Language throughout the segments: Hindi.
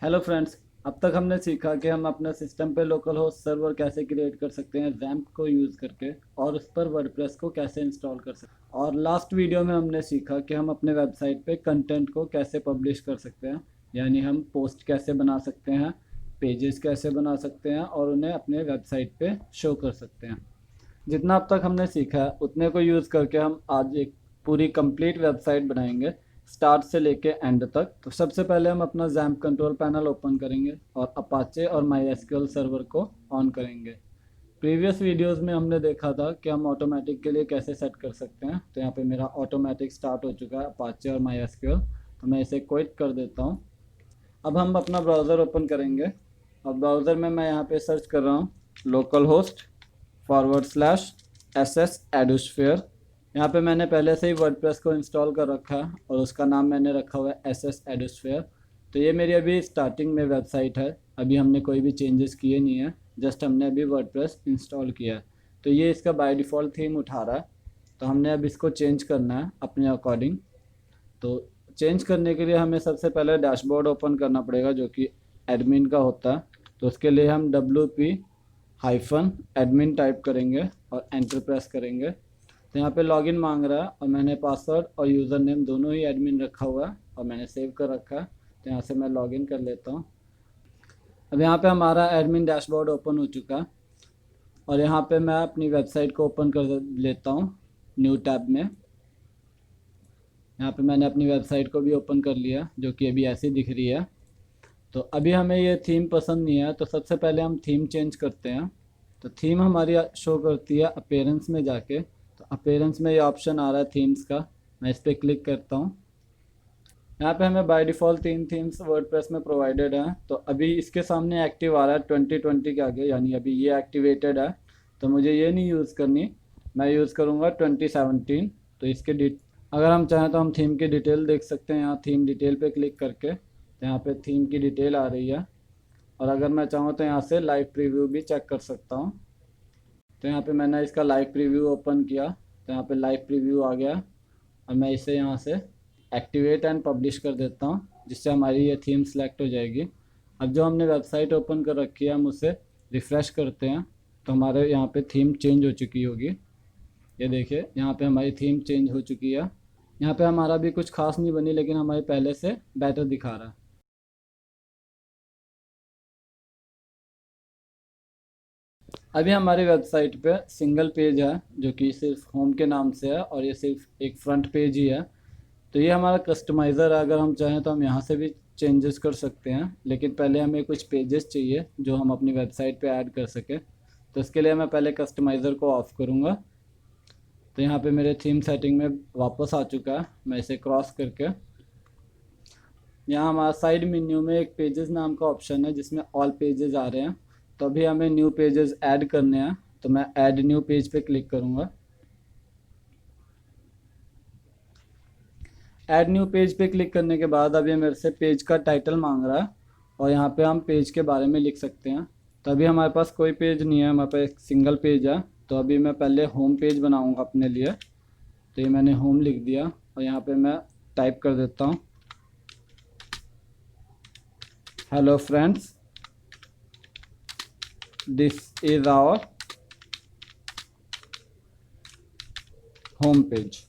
Hello friends. अब तक हमने सीखा कि हम अपने सिस्टम पे लोकल होस्ट सर्वर कैसे क्रिएट कर सकते हैं रैम्प को यूज़ करके, और उस पर वर्डप्रेस को कैसे इंस्टॉल कर सकते हैं। और लास्ट वीडियो में हमने सीखा कि हम अपने वेबसाइट पे कंटेंट को कैसे पब्लिश कर सकते हैं, यानी हम पोस्ट कैसे बना सकते हैं, पेजेस कैसे बना सकते हैं और उन्हें अपने वेबसाइट पे शो कर सकते हैं। जितना अब तक हमने सीखा है उतने को यूज़ करके हम आज एक पूरी कंप्लीट वेबसाइट बनाएंगे, स्टार्ट से लेके एंड तक। तो सबसे पहले हम अपना जैम्प कंट्रोल पैनल ओपन करेंगे और अपाचे और MySQL सर्वर को ऑन करेंगे। प्रीवियस वीडियोस में हमने देखा था कि हम ऑटोमेटिक के लिए कैसे सेट कर सकते हैं। तो यहाँ पे मेरा ऑटोमेटिक स्टार्ट हो चुका है अपाचे और MySQL, तो मैं इसे क्विट कर देता हूँ। अब हम अपना ब्राउज़र ओपन करेंगे और ब्राउज़र में मैं यहाँ पे सर्च कर रहा हूँ लोकल होस्ट /SS एडोस्फेयर। यहाँ पे मैंने पहले से ही वर्डप्रेस को इंस्टॉल कर रखा है और उसका नाम मैंने रखा हुआ है SS एडोस्फेयर। तो ये मेरी अभी स्टार्टिंग में वेबसाइट है, अभी हमने कोई भी चेंजेस किए नहीं है, जस्ट हमने अभी वर्डप्रेस इंस्टॉल किया है। तो ये इसका बाय डिफ़ॉल्ट थीम उठा रहा है, तो हमने अब इसको चेंज करना है अपने अकॉर्डिंग। तो चेंज करने के लिए हमें सबसे पहले डैशबोर्ड ओपन करना पड़ेगा जो कि एडमिन का होता है। तो उसके लिए हम WP-admin टाइप करेंगे और एंटर प्रेस करेंगे। तो यहाँ पे लॉगिन मांग रहा है और मैंने पासवर्ड और यूज़र नेम दोनों ही एडमिन रखा हुआ है और मैंने सेव कर रखा है। तो यहाँ से मैं लॉगिन कर लेता हूँ। अब यहाँ पे हमारा एडमिन डैशबोर्ड ओपन हो चुका है और यहाँ पे मैं अपनी वेबसाइट को ओपन कर लेता हूँ न्यू टैब में। यहाँ पे मैंने अपनी वेबसाइट को भी ओपन कर लिया जो कि अभी ऐसी दिख रही है। तो अभी हमें ये थीम पसंद नहीं है, तो सबसे पहले हम थीम चेंज करते हैं। तो थीम हमारी शो करती है अपीयरेंस में जाके। तो अपीयरेंस में ये ऑप्शन आ रहा है थीम्स का, मैं इस पर क्लिक करता हूँ। यहाँ पे हमें बाय डिफ़ॉल्ट 3 थीम्स वर्डप्रेस में प्रोवाइडेड हैं। तो अभी इसके सामने एक्टिव आ रहा है 2020 के आगे, यानी अभी ये एक्टिवेटेड है। तो मुझे ये नहीं यूज़ करनी, मैं यूज़ करूँगा 2017। तो इसके अगर हम चाहें तो हम थीम की डिटेल देख सकते हैं, यहाँ थीम डिटेल पे क्लिक करके। तो यहाँ पे थीम की डिटेल आ रही है और अगर मैं चाहूँ तो यहाँ से लाइव प्रीव्यू भी चेक कर सकता हूँ। तो यहाँ पे मैंने इसका लाइव प्रीव्यू ओपन किया, तो यहाँ पे लाइव प्रीव्यू आ गया और मैं इसे यहाँ से एक्टिवेट एंड पब्लिश कर देता हूँ, जिससे हमारी ये थीम सेलेक्ट हो जाएगी। अब जो हमने वेबसाइट ओपन कर रखी है हम उसे रिफ़्रेश करते हैं, तो हमारे यहाँ पे थीम चेंज हो चुकी होगी। ये देखिए यहाँ पे हमारी थीम चेंज हो चुकी है। यहाँ पे हमारा भी कुछ खास नहीं बनी, लेकिन हमारे पहले से बेटर दिखा रहा है। अभी हमारी वेबसाइट पे सिंगल पेज है जो कि सिर्फ होम के नाम से है और ये सिर्फ एक फ्रंट पेज ही है। तो ये हमारा कस्टमाइज़र है, अगर हम चाहें तो हम यहाँ से भी चेंजेस कर सकते हैं, लेकिन पहले हमें कुछ पेजेस चाहिए जो हम अपनी वेबसाइट पे ऐड कर सकें। तो इसके लिए मैं पहले कस्टमाइज़र को ऑफ़ करूँगा। तो यहाँ पे मेरे थीम सेटिंग में वापस आ चुका है, मैं इसे क्रॉस करके यहाँ हमारा साइड मेन्यू में एक पेजेस नाम का ऑप्शन है जिसमें ऑल पेजेस आ रहे हैं। तो अभी हमें न्यू पेजेस ऐड करने हैं, तो मैं ऐड न्यू पेज पे क्लिक करूँगा। ऐड न्यू पेज पे क्लिक करने के बाद अब ये मेरे से पेज का टाइटल मांग रहा है और यहाँ पे हम पेज के बारे में लिख सकते हैं। तो अभी हमारे पास कोई पेज नहीं है, हमारे पास एक सिंगल पेज है। तो अभी मैं पहले होम पेज बनाऊँगा अपने लिए। तो ये मैंने होम लिख दिया और यहाँ पे मैं टाइप कर देता हूँ hello friends, this is our home page.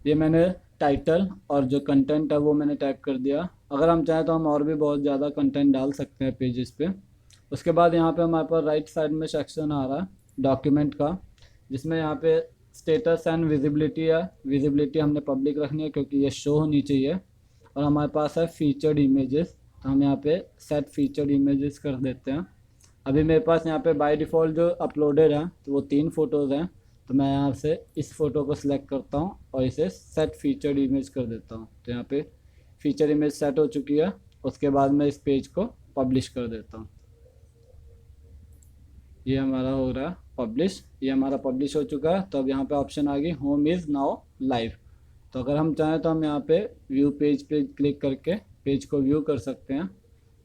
ये मैंने टाइटल और जो कंटेंट है वो मैंने टाइप कर दिया। अगर हम चाहें तो हम और भी बहुत ज़्यादा कंटेंट डाल सकते हैं पेजेस पे। उसके बाद यहाँ पे हमारे पास राइट साइड में सेक्शन आ रहा है डॉक्यूमेंट का, जिसमें यहाँ पे स्टेटस एंड विजिबिलिटी है। विजिबिलिटी हमने पब्लिक रखनी है क्योंकि ये शो होनी चाहिए। और हमारे पास है फीचर्ड इमेजेस, तो हम यहाँ पे सेट फीचर्ड इमेजेस कर देते हैं। अभी मेरे पास यहाँ पे बाय डिफ़ॉल्ट जो अपलोडेड है तो वो 3 फ़ोटोज़ हैं। तो मैं यहाँ से इस फ़ोटो को सिलेक्ट करता हूँ और इसे सेट फीचर्ड इमेज कर देता हूँ। तो यहाँ पे फीचर इमेज सेट हो चुकी है। उसके बाद मैं इस पेज को पब्लिश कर देता हूँ। ये हमारा हो रहा है पब्लिश, ये हमारा पब्लिश हो चुका है। तो अब यहाँ पे ऑप्शन आ गई होम इज़ नाउ लाइव। तो अगर हम चाहें तो हम यहाँ पे व्यू पेज पे क्लिक करके पेज को व्यू कर सकते हैं।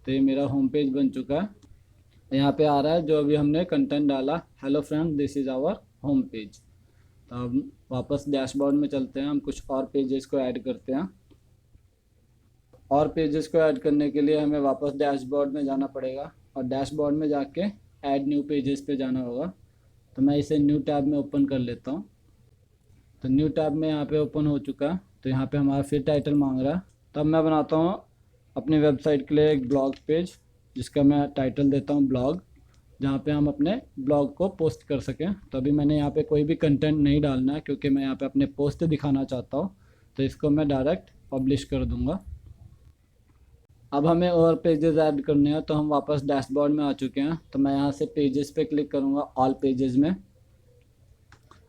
तो ये मेरा होम पेज बन चुका है। यहाँ पे आ रहा है जो अभी हमने कंटेंट डाला, hello friend this is our home page. तो अब वापस डैशबोर्ड में चलते हैं, हम कुछ और पेजेस को ऐड करते हैं। और पेजेस को ऐड करने के लिए हमें वापस डैशबोर्ड में जाना पड़ेगा और डैशबोर्ड में जाके ऐड न्यू पेजेस पे जाना होगा। तो मैं इसे न्यू टैब में ओपन कर लेता हूँ। तो न्यू टैब में यहाँ पे ओपन हो चुका। तो यहाँ पे हमारा फिर टाइटल मांग रहा है। तब मैं बनाता हूँ अपनी वेबसाइट के लिए एक ब्लॉग पेज, जिसका मैं टाइटल देता हूँ ब्लॉग, जहाँ पे हम अपने ब्लॉग को पोस्ट कर सकें। तो अभी मैंने यहाँ पे कोई भी कंटेंट नहीं डालना है, क्योंकि मैं यहाँ पे अपने पोस्ट दिखाना चाहता हूँ। तो इसको मैं डायरेक्ट पब्लिश कर दूँगा। अब हमें और पेजेस ऐड करने हैं, तो हम वापस डैशबोर्ड में आ चुके हैं। तो मैं यहाँ से पेजेस पे क्लिक करूँगा, ऑल पेजेस में।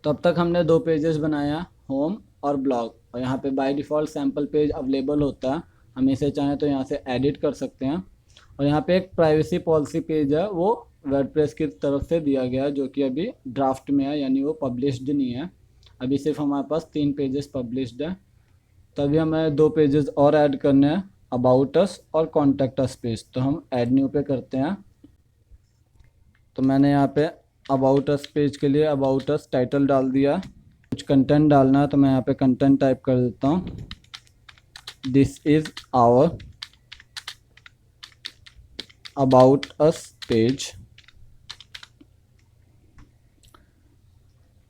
तो अब तक हमने दो पेजेस बनाया, होम और ब्लॉग, और यहाँ पे by default sample page available होता है। हम इसे चाहें तो यहाँ से एडिट कर सकते हैं। और यहाँ पे एक प्राइवेसी पॉलिसी पेज है, वो वर्डप्रेस की तरफ से दिया गया है, जो कि अभी ड्राफ्ट में है, यानी वो पब्लिश्ड नहीं है। अभी सिर्फ हमारे पास 3 पेजेस पब्लिश्ड है। तभी हमें 2 पेजेस और ऐड करने हैं, अबाउट अस और कॉन्टैक्ट अस पेज। तो हम ऐड न्यू पे करते हैं। तो मैंने यहाँ पे अबाउट अस पेज के लिए अबाउट अस टाइटल डाल दिया। कुछ कंटेंट डालना है, तो मैं यहाँ पे कंटेंट टाइप कर देता हूँ, this is our about us page.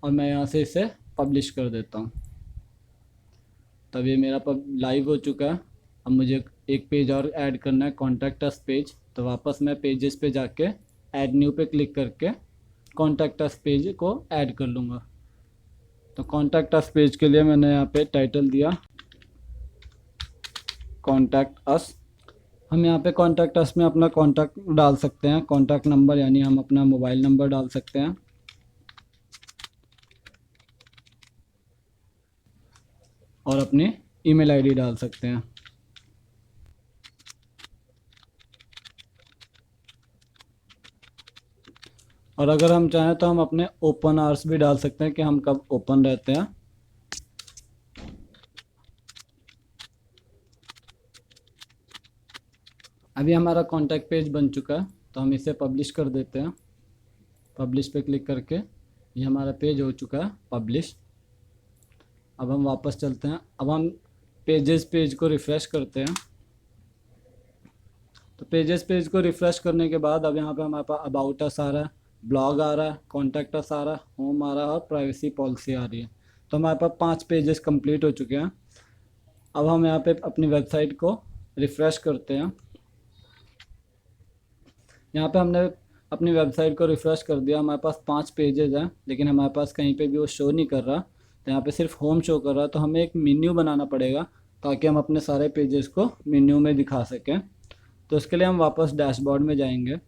और मैं यहाँ से इसे पब्लिश कर देता हूँ। तब ये मेरा लाइव हो चुका है। अब मुझे एक पेज और ऐड करना है, कॉन्टैक्ट अस पेज। तो वापस मैं पेजेस पे जाके ऐड न्यू पे क्लिक करके कॉन्टैक्ट अस पेज को ऐड कर लूँगा। तो कॉन्टैक्ट अस पेज के लिए मैंने यहाँ पे टाइटल दिया कॉन्टैक्ट अस। हम यहाँ पे कॉन्टैक्ट अस में अपना कॉन्टैक्ट डाल सकते हैं, कॉन्टैक्ट नंबर, यानी हम अपना मोबाइल नंबर डाल सकते हैं और अपनी ईमेल आईडी डाल सकते हैं। और अगर हम चाहें तो हम अपने ओपन आवर्स भी डाल सकते हैं कि हम कब ओपन रहते हैं। अभी हमारा कॉन्टैक्ट पेज बन चुका है, तो हम इसे पब्लिश कर देते हैं। पब्लिश पे क्लिक करके ये हमारा पेज हो चुका है पब्लिश। अब हम वापस चलते हैं। अब हम पेज को रिफ़्रेश करते हैं। तो पेज को रिफ़्रेश करने के बाद अब यहाँ पे हमारे पास अबाउट अस आ रहा है, ब्लॉग आ रहा है, कॉन्टैक्ट अस आ रहा है, होम आ रहा है और प्राइवेसी पॉलिसी आ रही है। तो हमारे पास 5 पेजेस कंप्लीट हो चुके हैं। अब हम यहाँ पे अपनी वेबसाइट को रिफ़्रेश करते हैं। यहाँ पे हमने अपनी वेबसाइट को रिफ़्रेश कर दिया। हमारे पास 5 पेजेस हैं, लेकिन हमारे पास कहीं पे भी वो शो नहीं कर रहा। तो यहाँ पे सिर्फ होम शो कर रहा है। तो हमें एक मेन्यू बनाना पड़ेगा, ताकि हम अपने सारे पेजेस को मेन्यू में दिखा सकें। तो इसके लिए हम वापस डैशबोर्ड में जाएंगे।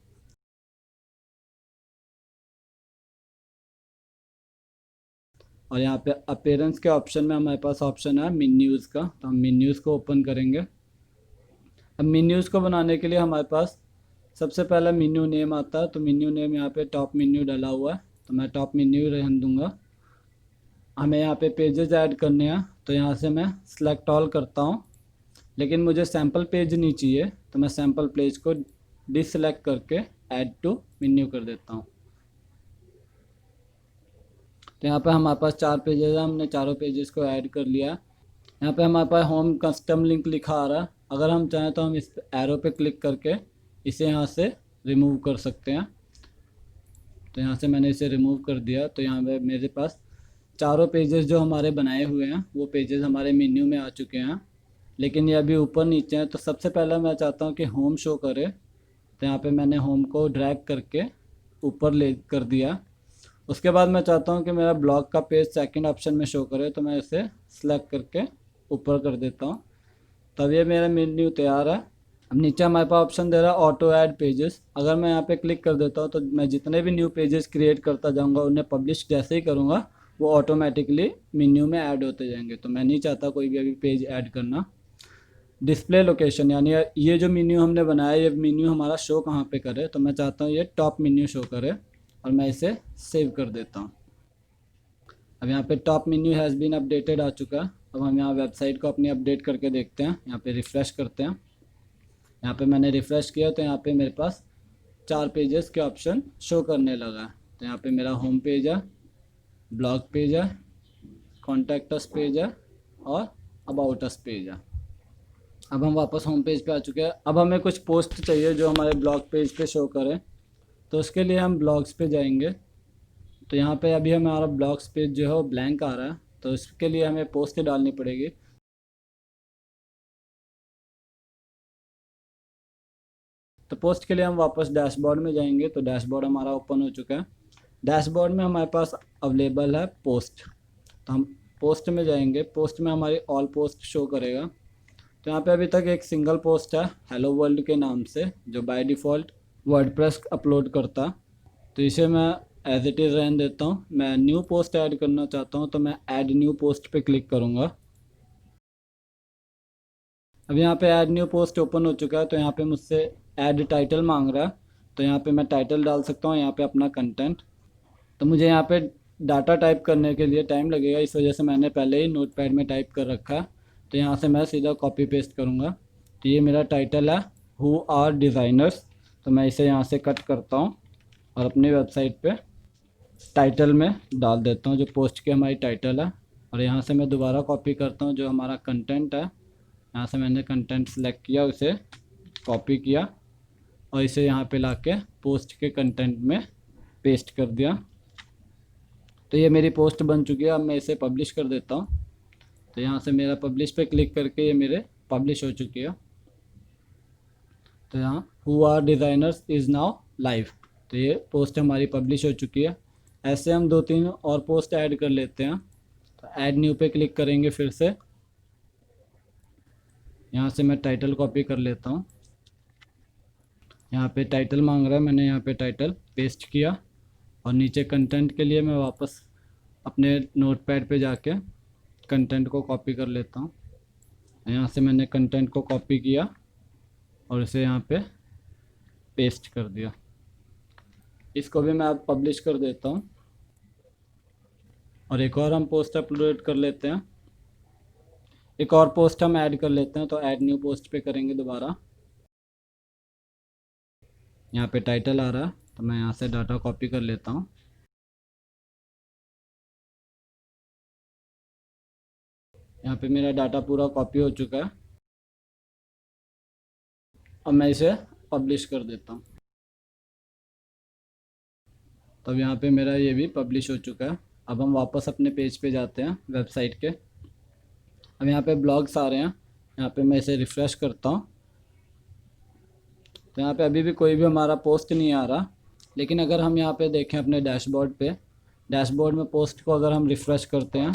और यहाँ पे अपीयरेंस के ऑप्शन में हमारे पास ऑप्शन है मेन्यूज़ का। तो हम मेन्यूज़ को ओपन करेंगे। अब मेन्यूज़ को बनाने के लिए हमारे पास सबसे पहला मेन्यू नेम आता है। तो मेन्यू नेम यहाँ पे टॉप मेन्यू डाला हुआ है, तो मैं टॉप मेन्यू रहने दूँगा। हमें यहाँ पे पेजेस ऐड करने हैं, तो यहाँ से मैं सिलेक्ट ऑल करता हूँ, लेकिन मुझे सैम्पल पेज नहीं चाहिए। तो मैं सैम्पल पेज को डिसलेक्ट करके ऐड टू मेन्यू कर देता हूँ। तो यहाँ पे हमारे पास 4 पेजेस हैं, हमने चारों पेजेस को ऐड कर लिया। यहाँ पे हमारे पास होम कस्टम लिंक लिखा आ रहा है। अगर हम चाहें तो हम इस एरो पे क्लिक करके इसे यहाँ से रिमूव कर सकते हैं। तो यहाँ से मैंने इसे रिमूव कर दिया। तो यहाँ पे मेरे पास चारों पेजेस जो हमारे बनाए हुए हैं वो पेजेस हमारे मेन्यू में आ चुके हैं, लेकिन ये अभी ऊपर नीचे हैं। तो सबसे पहले मैं चाहता हूँ कि होम शो करे। तो यहाँ पे मैंने होम को ड्रैग करके ऊपर ले कर दिया। उसके बाद मैं चाहता हूँ कि मेरा ब्लॉग का पेज सेकंड ऑप्शन में शो करे। तो मैं इसे सेलेक्ट करके ऊपर कर देता हूँ। तब ये मेरा मेन्यू तैयार है। अब नीचे हमारे पास ऑप्शन दे रहा है ऑटो ऐड पेजेस। अगर मैं यहाँ पे क्लिक कर देता हूँ, तो मैं जितने भी न्यू पेजेस क्रिएट करता जाऊँगा, उन्हें पब्लिश जैसे ही करूँगा वो ऑटोमेटिकली मेन्यू में ऐड होते जाएंगे। तो मैं नहीं चाहता कोई भी अभी पेज ऐड करना। डिस्प्ले लोकेशन, यानी ये जो मेन्यू हमने बनाया, ये मेन्यू हमारा शो कहाँ पे करे। तो मैं चाहता हूँ ये टॉप मेन्यू शो करे, और मैं इसे सेव कर देता हूँ। अब यहाँ पे top menu has been updated आ चुका है। अब हम यहाँ वेबसाइट को अपनी अपडेट करके देखते हैं। यहाँ पे रिफ़्रेश करते हैं। यहाँ पे मैंने रिफ़्रेश किया, तो यहाँ पे मेरे पास 4 पेजेस के ऑप्शन शो करने लगा है। तो यहाँ पे मेरा होम पेज है, ब्लॉग पेज है, कॉन्टैक्ट अस पेज है और अबाउट अस पेज है। अब हम वापस होम पेज पे आ चुके हैं। अब हमें कुछ पोस्ट चाहिए जो हमारे ब्लॉग पेज पे शो करें, तो उसके लिए हम ब्लॉग्स पे जाएंगे। तो यहाँ पे अभी हमारा ब्लॉग्स पेज जो है वो ब्लैंक आ रहा है, तो इसके लिए हमें पोस्ट डालनी पड़ेगी। तो पोस्ट के लिए हम वापस डैशबोर्ड में जाएंगे। तो डैशबोर्ड हमारा ओपन हो चुका है। डैशबोर्ड में हमारे पास अवेलेबल है पोस्ट। तो हम पोस्ट में जाएंगे। पोस्ट में हमारी ऑल पोस्ट शो करेगा। तो यहाँ पे अभी तक एक सिंगल पोस्ट है हेलो वर्ल्ड के नाम से, जो बाय डिफ़ॉल्ट वर्डप्रेस अपलोड करता। तो इसे मैं एज इट इज़ रहने देता हूँ। मैं न्यू पोस्ट ऐड करना चाहता हूँ, तो मैं ऐड न्यू पोस्ट पे क्लिक करूँगा। अब यहाँ पे ऐड न्यू पोस्ट ओपन हो चुका है। तो यहाँ पे मुझसे ऐड टाइटल मांग रहा है। तो यहाँ पे मैं टाइटल डाल सकता हूँ, यहाँ पे अपना कंटेंट। तो मुझे यहाँ पे डाटा टाइप करने के लिए टाइम लगेगा, इस वजह से मैंने पहले ही नोटपैड में टाइप कर रखा है। तो यहाँ से मैं सीधा कॉपी पेस्ट करूँगा। तो ये मेरा टाइटल है, हु आर डिज़ाइनर्स। तो मैं इसे यहाँ से कट करता हूँ और अपनी वेबसाइट पे टाइटल में डाल देता हूँ, जो पोस्ट की हमारी टाइटल है। और यहाँ से मैं दोबारा कॉपी करता हूँ जो हमारा कंटेंट है। यहाँ से मैंने कंटेंट सेलेक्ट किया, उसे कॉपी किया और इसे यहाँ पे लाके पोस्ट के कंटेंट में पेस्ट कर दिया। तो ये मेरी पोस्ट बन चुकी है। अब मैं इसे पब्लिश कर देता हूँ। तो यहाँ से मेरा पब्लिश पे क्लिक करके ये मेरे पब्लिश हो चुकी है। तो यहाँ who are designers is now live. तो ये पोस्ट हमारी पब्लिश हो चुकी है। ऐसे हम 2-3 और पोस्ट ऐड कर लेते हैं। तो ऐड न्यू पे क्लिक करेंगे फिर से। यहाँ से मैं टाइटल कॉपी कर लेता हूँ। यहाँ पे टाइटल मांग रहा है, मैंने यहाँ पे टाइटल पेस्ट किया। और नीचे कंटेंट के लिए मैं वापस अपने नोटपैड पे जाके कंटेंट को कॉपी कर लेता हूँ। यहाँ से मैंने कंटेंट को कॉपी किया और इसे यहाँ पे पेस्ट कर दिया। इसको भी मैं अब पब्लिश कर देता हूँ। और एक और हम पोस्ट अपलोड कर लेते हैं। एक और पोस्ट हम ऐड कर लेते हैं। तो ऐड न्यू पोस्ट पे करेंगे दोबारा। यहाँ पे टाइटल आ रहा है, तो मैं यहाँ से डाटा कॉपी कर लेता हूँ। यहाँ पे मेरा डाटा पूरा कॉपी हो चुका है। अब मैं इसे पब्लिश कर देता हूँ। तब यहाँ पे मेरा ये भी पब्लिश हो चुका है। अब हम वापस अपने पेज पे जाते हैं वेबसाइट के। अब यहाँ पे ब्लॉग्स आ रहे हैं। यहाँ पे मैं इसे रिफ़्रेश करता हूँ। तो यहाँ पे अभी भी कोई भी हमारा पोस्ट नहीं आ रहा। लेकिन अगर हम यहाँ पे देखें अपने डैशबोर्ड पे, डैशबोर्ड में पोस्ट को अगर हम रिफ़्रेश करते हैं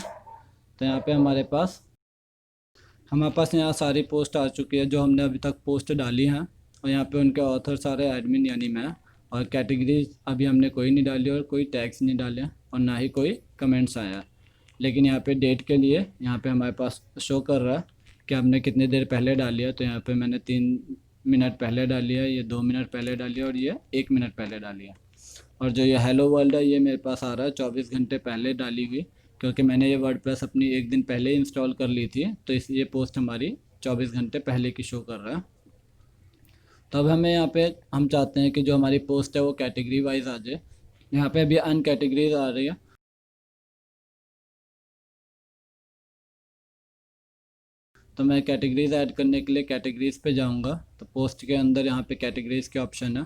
तो यहाँ पे हमारे पास यहाँ सारी पोस्ट आ चुकी है जो हमने अभी तक पोस्ट डाली हैं। और यहाँ पे उनके ऑथर सारे एडमिन यानी मैं। और कैटेगरीज अभी हमने कोई नहीं डाली और कोई टैग्स नहीं डाले और ना ही कोई कमेंट्स आया। लेकिन यहाँ पे डेट के लिए यहाँ पे हमारे पास शो कर रहा है कि हमने कितनी देर पहले डाली है। तो यहाँ पे मैंने 3 मिनट पहले डाली है, ये 2 मिनट पहले डाली है और ये 1 मिनट पहले डाली है। और जो ये हेलो वर्ल्ड है ये मेरे पास आ रहा है 24 घंटे पहले डाली हुई, क्योंकि मैंने ये वर्डप्रेस अपनी 1 दिन पहले इंस्टॉल कर ली थी। तो इस ये पोस्ट हमारी 24 घंटे पहले की शो कर रहा है। तो अब हमें यहाँ पे हम चाहते हैं कि जो हमारी पोस्ट है वो कैटेगरी वाइज आ जाए। यहाँ पे अभी अन कैटेगरीज आ रही है। तो मैं कैटेगरीज ऐड करने के लिए कैटेगरीज पे जाऊँगा। तो पोस्ट के अंदर यहाँ पे कैटेगरीज के ऑप्शन है।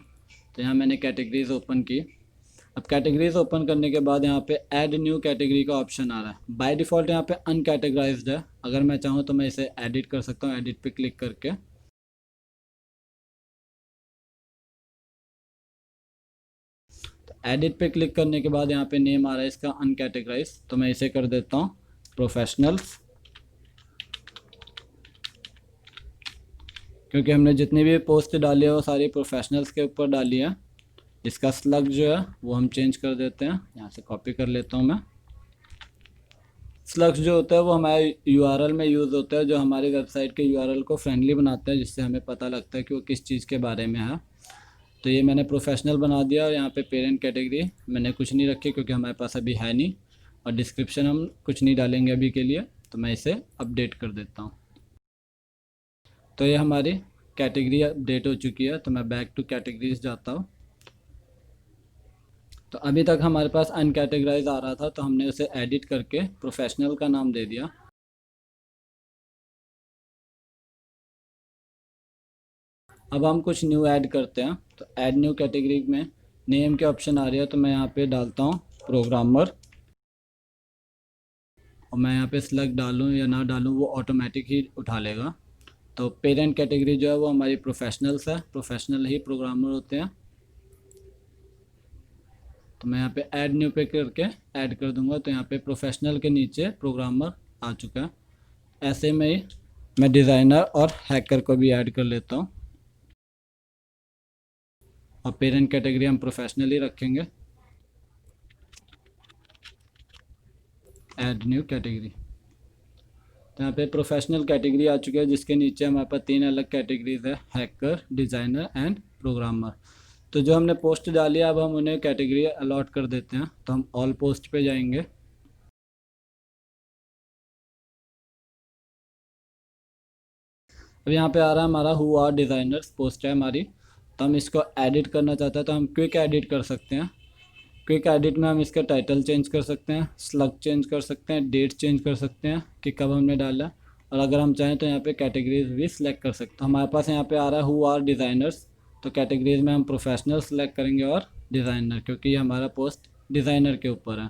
तो यहाँ मैंने कैटेगरीज ओपन की। अब कैटेगरीज ओपन करने के बाद यहाँ पे ऐड न्यू कैटेगरी का ऑप्शन आ रहा है। बाय डिफ़ॉल्ट यहाँ पे अनकैटेगराइज्ड है। अगर मैं चाहूँ तो मैं इसे एडिट कर सकता हूँ, एडिट पे क्लिक करके। तो एडिट पे क्लिक करने के बाद यहाँ पे नेम आ रहा है इसका अनकैटेगराइज। तो मैं इसे कर देता हूँ प्रोफेशनल्स, क्योंकि हमने जितनी भी पोस्ट डाली है वो सारी प्रोफेशनल्स के ऊपर डाली है। इसका स्लग जो है वो हम चेंज कर देते हैं। यहाँ से कॉपी कर लेता हूँ मैं। स्लग्स जो होता है वो हमारे यूआरएल में यूज़ होता है, जो हमारी वेबसाइट के यूआरएल को फ्रेंडली बनाता है, जिससे हमें पता लगता है कि वो किस चीज़ के बारे में है। तो ये मैंने प्रोफेशनल बना दिया और यहाँ पे पेरेंट कैटेगरी मैंने कुछ नहीं रखी क्योंकि हमारे पास अभी है नहीं। और डिस्क्रिप्शन हम कुछ नहीं डालेंगे अभी के लिए। तो मैं इसे अपडेट कर देता हूँ। तो ये हमारी कैटेगरी अपडेट हो चुकी है। तो मैं बैक टू कैटेगरीज जाता हूँ। तो अभी तक हमारे पास अनकैटेगराइज आ रहा था, तो हमने उसे एडिट करके प्रोफेशनल का नाम दे दिया। अब हम कुछ न्यू ऐड करते हैं, तो ऐड न्यू कैटेगरी में नेम के ऑप्शन आ रही है, तो मैं यहाँ पे डालता हूँ प्रोग्रामर, और मैं यहाँ पे सिलेक्ट डालूँ या ना डालूँ वो ऑटोमेटिक ही उठा लेगा। तो पेरेंट कैटेगरी जो है वो हमारी प्रोफेशनल्स है, प्रोफेशनल ही प्रोग्रामर होते हैं। तो मैं यहाँ पे ऐड न्यू पे करके ऐड कर दूंगा, तो यहाँ पे प्रोफेशनल के नीचे प्रोग्रामर आ चुका है। ऐसे में ही मैं डिज़ाइनर और हैकर को भी ऐड कर लेता हूँ, और पेरेंट कैटेगरी हम प्रोफेशनल ही रखेंगे। ऐड न्यू कैटेगरी, तो यहाँ पे प्रोफेशनल कैटेगरी आ चुकी है, जिसके नीचे हमारे पास 3 अलग कैटेगरीज है, हैकर, डिज़ाइनर एंड प्रोग्रामर। तो जो हमने पोस्ट डाली है अब हम उन्हें कैटेगरी अलॉट कर देते हैं। तो हम ऑल पोस्ट पे जाएंगे, अब यहाँ पे आ रहा है हमारा हु आर डिज़ाइनर्स पोस्ट है हमारी। तो हम इसको एडिट करना चाहते हैं, तो हम क्विक एडिट कर सकते हैं। क्विक एडिट में हम इसका टाइटल चेंज कर सकते हैं, स्लग चेंज कर सकते हैं, डेट चेंज कर सकते हैं कि कब हमने डाला, और अगर हम चाहें तो यहाँ पे कैटेगरीज भी सिलेक्ट कर सकते हैं। हमारे पास यहाँ पे आ रहा है हु आर डिज़ाइनर्स, तो कैटेगरीज में हम प्रोफेशनल सेलेक्ट करेंगे और डिज़ाइनर, क्योंकि ये हमारा पोस्ट डिज़ाइनर के ऊपर है।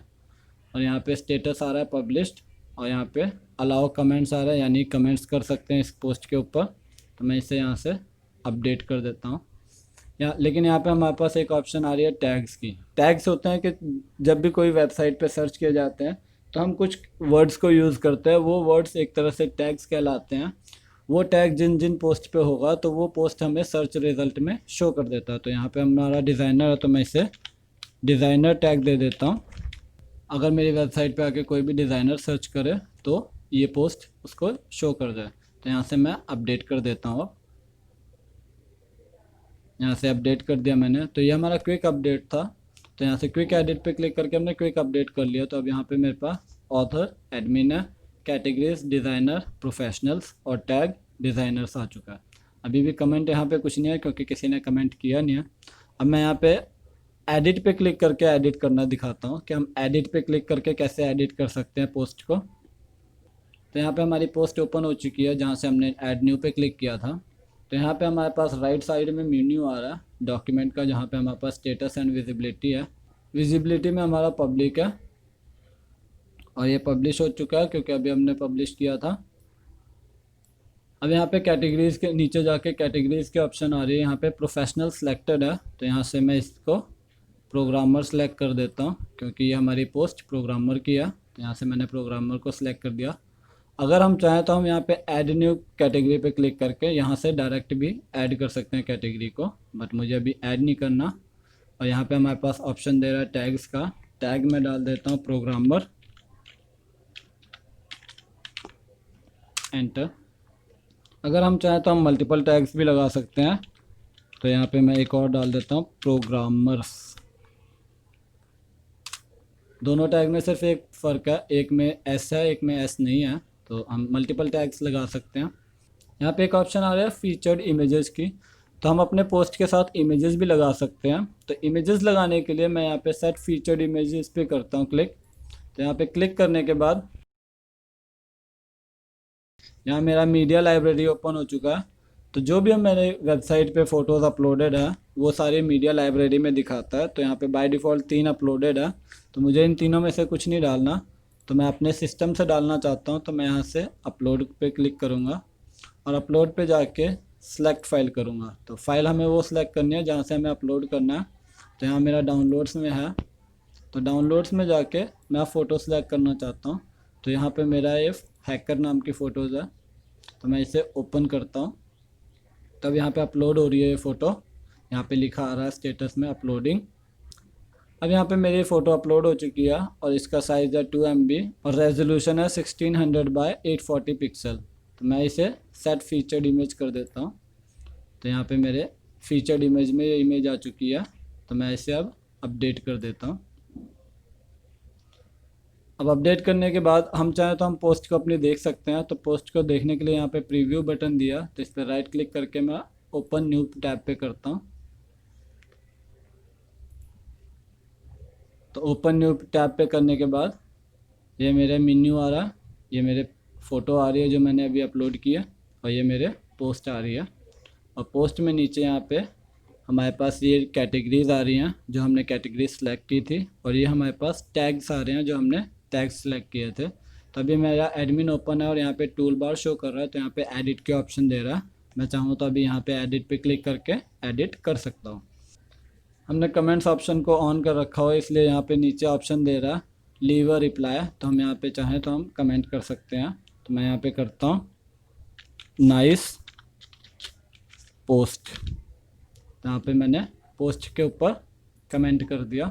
और यहाँ पे स्टेटस आ रहा है पब्लिश्ड, और यहाँ पे अलाउ कमेंट्स आ रहा है, यानी कमेंट्स कर सकते हैं इस पोस्ट के ऊपर। तो मैं इसे यहाँ से अपडेट कर देता हूँ। लेकिन यहाँ पे हमारे पास एक ऑप्शन आ रही है टैग्स की। टैग्स होते हैं कि जब भी कोई वेबसाइट पे सर्च किए जाते हैं तो हम कुछ वर्ड्स को यूज़ करते हैं, वो वर्ड्स एक तरह से टैग्स कहलाते हैं। वो टैग जिन जिन पोस्ट पे होगा तो वो पोस्ट हमें सर्च रिज़ल्ट में शो कर देता है। तो यहाँ पे हमारा डिज़ाइनर है, तो मैं इसे डिज़ाइनर टैग दे देता हूँ। अगर मेरी वेबसाइट पे आके कोई भी डिज़ाइनर सर्च करे तो ये पोस्ट उसको शो कर जाए। तो यहाँ से मैं अपडेट कर देता हूँ। यहाँ से अपडेट कर दिया मैंने, तो ये हमारा क्विक अपडेट था। तो यहाँ से क्विक एडिट पे क्लिक करके हमने क्विक अपडेट कर लिया। तो अब यहाँ पे मेरे पास ऑथर, एडमिन है, कैटेगरीज डिज़ाइनर, प्रोफेशनल्स और टैग डिज़ाइनर्स आ चुका है। अभी भी कमेंट यहाँ पे कुछ नहीं है क्योंकि किसी ने कमेंट किया नहीं है। अब मैं यहाँ पे एडिट पे क्लिक करके एडिट करना दिखाता हूँ कि हम एडिट पे क्लिक करके कैसे एडिट कर सकते हैं पोस्ट को। तो यहाँ पे हमारी पोस्ट ओपन हो चुकी है जहाँ से हमने ऐड न्यू पे क्लिक किया था। तो यहाँ पे हमारे पास राइट साइड में मेन्यू आ रहा है डॉक्यूमेंट का, जहाँ पे हमारे पास स्टेटस एंड विजिबिलिटी है। विजिबिलिटी में हमारा पब्लिक है, और ये पब्लिश हो चुका है क्योंकि अभी हमने पब्लिश किया था। अब यहाँ पे कैटेगरीज़ के नीचे जाके कैटेगरीज़ के ऑप्शन आ रही है, यहाँ पे प्रोफेशनल सिलेक्टेड है, तो यहाँ से मैं इसको प्रोग्रामर सेलेक्ट कर देता हूँ क्योंकि ये हमारी पोस्ट प्रोग्रामर की है। तो यहाँ से मैंने प्रोग्रामर को सिलेक्ट कर दिया। अगर हम चाहें तो हम यहाँ पे ऐड न्यू कैटेगरी पे क्लिक करके यहाँ से डायरेक्ट भी ऐड कर सकते हैं कैटेगरी को, बट मुझे अभी ऐड नहीं करना। और यहाँ पे हमारे पास ऑप्शन दे रहा है टैग्स का, टैग में डाल देता हूँ प्रोग्रामर, एंटर। अगर हम चाहें तो हम मल्टीपल टैग्स भी लगा सकते हैं, तो यहाँ पे मैं एक और डाल देता हूँ प्रोग्रामर्स। दोनों टैग में सिर्फ एक फ़र्क है, एक में एस है एक में एस नहीं है, तो हम मल्टीपल टैग्स लगा सकते हैं। यहाँ पे एक ऑप्शन आ रहा है फीचर्ड इमेजेस की, तो हम अपने पोस्ट के साथ इमेजेस भी लगा सकते हैं। तो इमेजेस लगाने के लिए मैं यहाँ पे सेट फीचर्ड इमेजेस पे करता हूँ क्लिक। तो यहाँ पे क्लिक करने के बाद यहाँ मेरा मीडिया लाइब्रेरी ओपन हो चुका है। तो जो भी हम मेरे वेबसाइट पे फ़ोटोज़ अपलोडेड है वो सारी मीडिया लाइब्रेरी में दिखाता है। तो यहाँ पे बाय डिफ़ॉल्ट 3 अपलोडेड है, तो मुझे इन तीनों में से कुछ नहीं डालना, तो मैं अपने सिस्टम से डालना चाहता हूँ। तो मैं यहाँ से अपलोड पे क्लिक करूँगा और अपलोड पे जाके सेलेक्ट फ़ाइल करूँगा। तो फाइल हमें वो सिलेक्ट करनी है जहाँ से हमें अपलोड करना है। तो यहाँ मेरा डाउनलोड्स में है, तो डाउनलोड्स में जाके मैं फ़ोटो सेलेक्ट करना चाहता हूँ। तो यहाँ पे मेरा ये हैकर नाम की फ़ोटोज़ है, तो मैं इसे ओपन करता हूँ। तब यहाँ पे अपलोड हो रही है ये फ़ोटो, यहाँ पे लिखा आ रहा है स्टेटस में अपलोडिंग। अब यहाँ पे मेरी फ़ोटो अपलोड हो चुकी है और इसका साइज़ है 2 MB और रेजोल्यूशन है 1600 बाय 840 पिक्सल। तो मैं इसे सेट फीचर्ड इमेज कर देता हूँ। तो यहाँ पे मेरे फीचर्ड इमेज में ये इमेज आ चुकी है, तो मैं इसे अब अपडेट कर देता हूँ। अब अपडेट करने के बाद हम चाहें तो हम पोस्ट को अपनी देख सकते हैं। तो पोस्ट को देखने के लिए यहाँ पे प्रीव्यू बटन दिया, तो इस पर राइट क्लिक करके मैं ओपन न्यू टैब पे करता हूँ। ओपन न्यू टैब पे करने के बाद ये मेरे मेन्यू आ रहा है, ये मेरे फ़ोटो आ रही है जो मैंने अभी अपलोड की है, और ये मेरे पोस्ट आ रही है। और पोस्ट में नीचे यहाँ पे हमारे पास ये कैटेगरीज आ रही हैं जो हमने कैटेगरी सेलेक्ट की थी, और ये हमारे पास टैग्स आ रहे हैं जो हमने टैग्स सेलेक्ट किए थे। तो अभी मेरा एडमिन ओपन है और यहाँ पे टूल बार शो कर रहा है, तो यहाँ पे एडिट के ऑप्शन दे रहा है। मैं चाहूँ तो अभी यहाँ पे एडिट पे क्लिक करके एडिट कर सकता हूँ। हमने कमेंट्स ऑप्शन को ऑन कर रखा हो, इसलिए यहाँ पे नीचे ऑप्शन दे रहा है लीव अ रिप्लाई, तो हम यहाँ पे चाहें तो हम कमेंट कर सकते हैं। तो मैं यहाँ पे करता हूँ नाइस पोस्ट, तो यहाँ पे मैंने पोस्ट के ऊपर कमेंट कर दिया।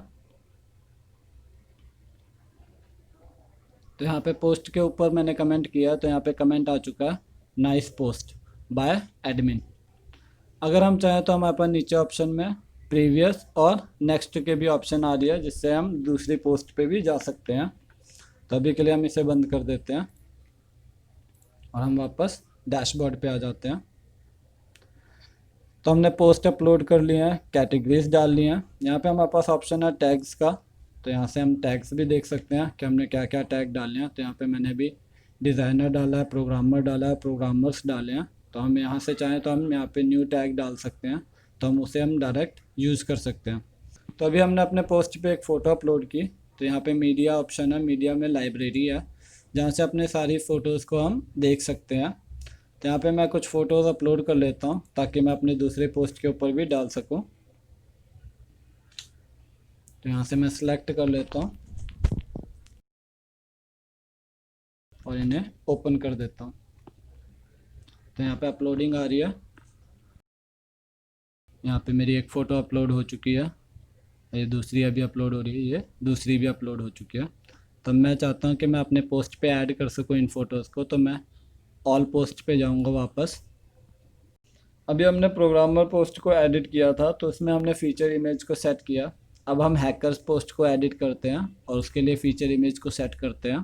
तो यहाँ पे पोस्ट के ऊपर मैंने कमेंट किया, तो यहाँ पे कमेंट आ चुका है नाइस पोस्ट बाय एडमिन। अगर हम चाहें तो हमारे पास नीचे ऑप्शन में प्रीवियस और नेक्स्ट के भी ऑप्शन आ रही है, जिससे हम दूसरी पोस्ट पे भी जा सकते हैं। तो अभी के लिए हम इसे बंद कर देते हैं और हम वापस डैशबोर्ड पे आ जाते हैं। तो हमने पोस्ट अपलोड कर लिए हैं, कैटेगरीज डाल ली हैं। यहाँ पे हमारे पास ऑप्शन है टैग्स का, तो यहाँ से हम टैग्स भी देख सकते हैं कि हमने क्या क्या टैग डाले हैं। तो यहाँ पे मैंने भी डिज़ाइनर डाला है, प्रोग्रामर डाला है, प्रोग्रामर्स डाले हैं। तो हम यहाँ से चाहें तो हम यहाँ पे न्यू टैग डाल सकते हैं, तो हम उसे हम डायरेक्ट यूज़ कर सकते हैं। तो अभी हमने अपने पोस्ट पे एक फ़ोटो अपलोड की, तो यहाँ पे मीडिया ऑप्शन है, मीडिया में लाइब्रेरी है जहाँ से अपने सारी फ़ोटोज़ को हम देख सकते हैं। तो यहाँ पे मैं कुछ फ़ोटोज़ अपलोड कर लेता हूँ ताकि मैं अपने दूसरे पोस्ट के ऊपर भी डाल सकूँ। तो यहाँ से मैं सिलेक्ट कर लेता हूँ और इन्हें ओपन कर देता हूँ। तो यहाँ पे अपलोडिंग आ रही है, यहाँ पे मेरी एक फ़ोटो अपलोड हो चुकी है, ये दूसरी अभी अपलोड हो रही है, ये दूसरी भी अपलोड हो चुकी है। तो मैं चाहता हूँ कि मैं अपने पोस्ट पे ऐड कर सकूँ इन फ़ोटोज़ को, तो मैं ऑल पोस्ट पे जाऊँगा वापस। अभी हमने प्रोग्रामर पोस्ट को एडिट किया था, तो उसमें हमने फ़ीचर इमेज को सेट किया। अब हम हैकर्स पोस्ट को एडिट करते हैं और उसके लिए फ़ीचर इमेज को सेट करते हैं।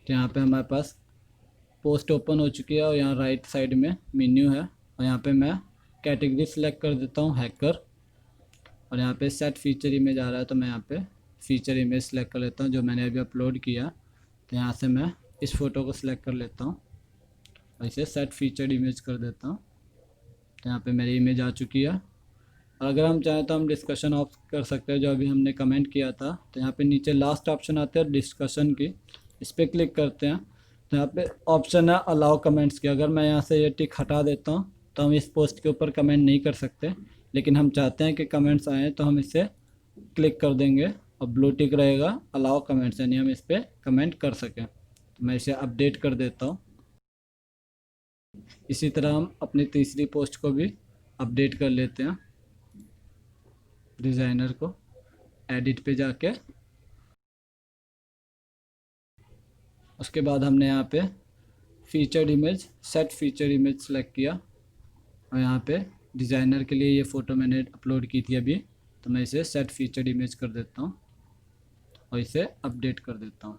तो यहाँ पे हमारे पास पोस्ट ओपन हो चुकी है और यहाँ राइट साइड में मेन्यू है, और यहाँ पे मैं कैटेगरी सेलेक्ट कर देता हूँ हैकर, और यहाँ पे सेट फीचर इमेज आ रहा है, तो मैं यहाँ पे फ़ीचर इमेज सेलेक्ट कर लेता हूँ जो मैंने अभी अपलोड किया। तो यहाँ से मैं इस फ़ोटो को सिलेक्ट कर लेता हूँ और इसे सेट फीचर इमेज कर देता हूँ। तो यहाँ पे मेरी इमेज आ चुकी है। और अगर हम चाहें तो हम डिस्कशन ऑफ कर सकते हैं जो अभी हमने कमेंट किया था। तो यहाँ पे नीचे लास्ट ऑप्शन आता है डिस्कशन की, इस पर क्लिक करते हैं। तो यहाँ पे ऑप्शन है अलाउ कमेंट्स की। अगर मैं यहाँ से ये टिक हटा देता हूँ तो हम इस पोस्ट के ऊपर कमेंट नहीं कर सकते, लेकिन हम चाहते हैं कि कमेंट्स आएँ तो हम इसे क्लिक कर देंगे और ब्लू टिक रहेगा अलाउ कमेंट्स, यानी हम इस पर कमेंट कर सकें। तो मैं इसे अपडेट कर देता हूँ। इसी तरह हम अपनी तीसरी पोस्ट को भी अपडेट कर लेते हैं। डिज़ाइनर को एडिट पे जाके उसके बाद हमने यहाँ पे featured image set feature image select किया, और यहाँ पे डिज़ाइनर के लिए ये फ़ोटो मैंने अपलोड की थी अभी, तो मैं इसे सेट फीचर्ड इमेज कर देता हूँ और इसे अपडेट कर देता हूँ।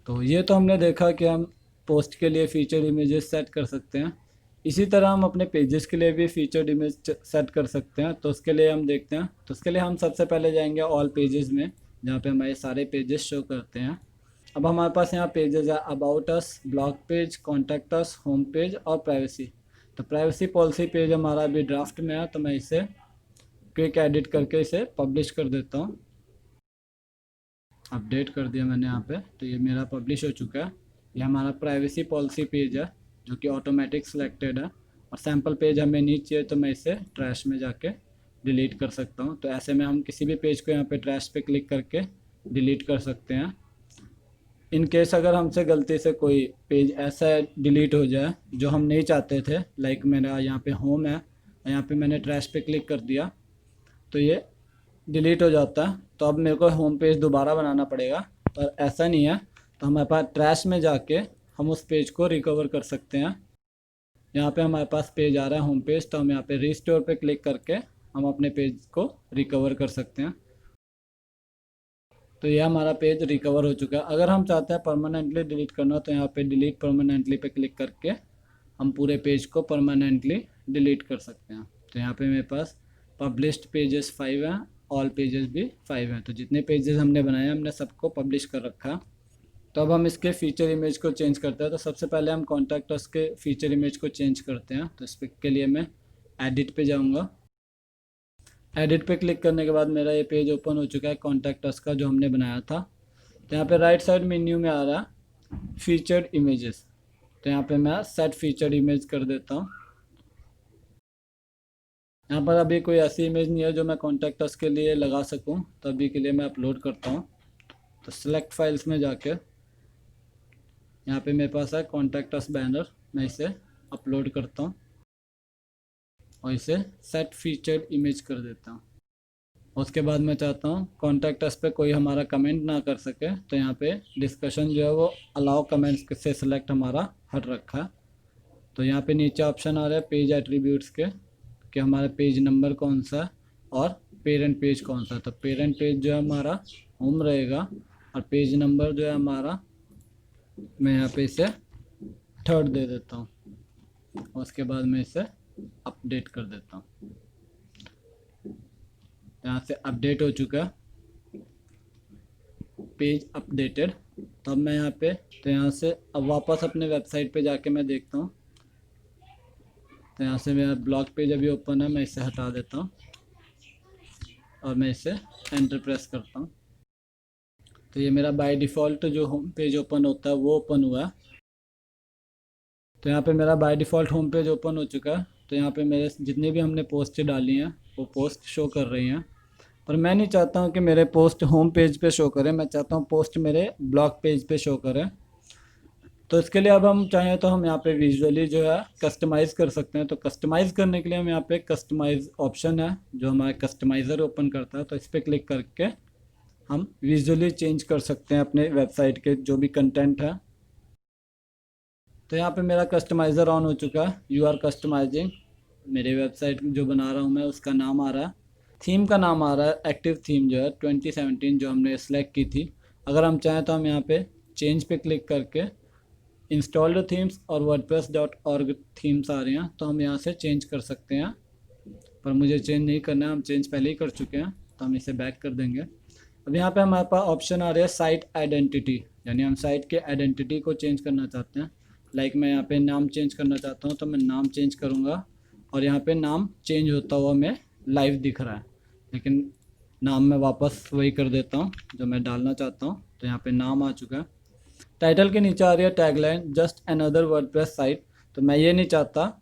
तो ये तो हमने देखा कि हम पोस्ट के लिए फ़ीचर इमेजेस सेट कर सकते हैं। इसी तरह हम अपने पेजेस के लिए भी फ़ीचर्ड इमेज सेट कर सकते हैं। तो उसके लिए हम देखते हैं। तो उसके लिए हम सबसे पहले जाएंगे ऑल पेजेस में, जहाँ पे हमारे सारे पेजेस शो करते हैं। अब हमारे पास यहाँ पेजेस है about us, blog page, contact us, home page और प्राइवेसी। तो प्राइवेसी पॉलिसी पेज हमारा अभी ड्राफ्ट में है, तो मैं इसे क्विक एडिट करके इसे पब्लिश कर देता हूँ। अपडेट कर दिया मैंने यहाँ पे, तो ये मेरा पब्लिश हो चुका है। ये हमारा प्राइवेसी पॉलिसी पेज है जो कि ऑटोमेटिक सिलेक्टेड है, और सैम्पल पेज हमें नहीं चाहिए तो मैं इसे ट्रैश में जाके डिलीट कर सकता हूँ। तो ऐसे में हम किसी भी पेज को यहाँ पे ट्रैश पे क्लिक करके डिलीट कर सकते हैं। इन केस अगर हमसे गलती से कोई पेज ऐसा डिलीट हो जाए जो हम नहीं चाहते थे, लाइक मेरा यहाँ पे होम है, यहाँ पे मैंने ट्रैश पे क्लिक कर दिया तो ये डिलीट हो जाता है। तो अब मेरे को होम पेज दोबारा बनाना पड़ेगा, पर ऐसा नहीं है। तो हमारे पास ट्रैश में जाके हम उस पेज को रिकवर कर सकते हैं। यहाँ पे हमारे पास पेज आ रहा है होम पेज, तो हम यहाँ पे रिस्टोर पे क्लिक करके हम अपने पेज को रिकवर कर सकते हैं। तो यह हमारा पेज रिकवर हो चुका है। अगर हम चाहते हैं परमानेंटली डिलीट करना, तो यहाँ पे डिलीट परमानेंटली पे क्लिक करके हम पूरे पेज को परमानेंटली डिलीट कर सकते हैं। तो यहाँ पे मेरे पास पब्लिश्ड पेजेस 5 हैं, ऑल पेजेस भी 5 हैं। तो जितने पेजेस हमने बनाए हमने सबको पब्लिश कर रखा। तो अब हम इसके फ़ीचर इमेज को चेंज करते हैं। तो सबसे पहले हम कॉन्टैक्ट अस के फ़ीचर इमेज को चेंज करते हैं। तो इस के लिए मैं एडिट पे जाऊंगा। एडिट पे क्लिक करने के बाद मेरा ये पेज ओपन हो चुका है कॉन्टैक्ट अस का जो हमने बनाया था। तो यहाँ पे राइट साइड मेन्यू में आ रहा है फीचर्ड इमेजेस। तो यहाँ पे मैं सेट फीचर्ड इमेज कर देता हूँ। यहाँ पर अभी कोई ऐसी इमेज नहीं है जो मैं कॉन्टैक्ट अस के लिए लगा सकूँ, तो अभी के लिए मैं अपलोड करता हूँ। तो सिलेक्ट फाइल्स में जाके यहाँ पे मेरे पास है कॉन्टैक्ट अस बैनर, मैं इसे अपलोड करता हूँ और इसे सेट फीचर्ड इमेज कर देता हूँ। उसके बाद मैं चाहता हूँ कॉन्टैक्ट अस पे कोई हमारा कमेंट ना कर सके, तो यहाँ पे डिस्कशन जो है वो अलाउ कमेंट्स से सिलेक्ट हमारा हट रखा है। तो यहाँ पे नीचे ऑप्शन आ रहा है पेज एट्रीब्यूट्स के कि हमारा पेज नंबर कौन सा है और पेरेंट पेज कौन सा है। तो पेरेंट पेज जो है हमारा होम रहेगा और पेज नंबर जो है हमारा, मैं यहाँ पे इसे 3rd दे देता हूँ। उसके बाद मैं इसे अपडेट कर देता हूँ। यहाँ से अपडेट हो चुका है, पेज अपडेटेड। तो अब मैं यहाँ पे, तो यहाँ से अब वापस अपने वेबसाइट पे जाके मैं देखता हूँ। तो यहाँ से मेरा ब्लॉग पेज अभी ओपन है, मैं इसे हटा देता हूँ और मैं इसे एंटर प्रेस करता हूँ। तो ये मेरा बाय डिफ़ॉल्ट जो होम पेज ओपन होता है वो ओपन हुआ है। तो यहाँ पे मेरा by default home page open हो चुका है। तो यहाँ पे मेरे जितनी भी हमने पोस्ट डाली हैं वो पोस्ट शो कर रही हैं, पर मैं नहीं चाहता हूँ कि मेरे पोस्ट होम पेज पे शो करें, मैं चाहता हूँ पोस्ट मेरे ब्लॉग पेज पे शो करें। तो इसके लिए अब हम चाहें तो हम यहाँ पे विजुअली जो है कस्टमाइज़ कर सकते हैं। तो कस्टमाइज़ करने के लिए हम यहाँ पे कस्टमाइज़ ऑप्शन है जो हमारा कस्टमाइज़र ओपन करता है, तो इस पर क्लिक करके हम विजुअली चेंज कर सकते हैं अपने वेबसाइट के जो भी कंटेंट है। तो यहाँ पे मेरा कस्टमाइज़र ऑन हो चुका है, यू आर कस्टमाइजिंग। मेरे वेबसाइट जो बना रहा हूँ मैं उसका नाम आ रहा है, थीम का नाम आ रहा है एक्टिव थीम जो है 2017 जो हमने सेलेक्ट की थी। अगर हम चाहें तो हम यहाँ पे चेंज पे क्लिक करके इंस्टॉल्ड थीम्स और wordpress.org थीम्स आ रही हैं, तो हम यहाँ से चेंज कर सकते हैं। पर मुझे चेंज नहीं करना है, हम चेंज पहले ही कर चुके हैं, तो हम इसे बैक कर देंगे। अब यहाँ पे हमारे पास ऑप्शन आ रहा है साइट आइडेंटिटी, यानी हम साइट के आइडेंटिटी को चेंज करना चाहते हैं। लाइक मैं यहाँ पे नाम चेंज करना चाहता हूँ, तो मैं नाम चेंज करूँगा और यहाँ पे नाम चेंज होता हुआ मैं लाइव दिख रहा है, लेकिन नाम मैं वापस वही कर देता हूँ जो मैं डालना चाहता हूँ। तो यहाँ पे नाम आ चुका है। टाइटल के नीचे आ रही है tagline just another WordPress site, तो मैं ये नहीं चाहता,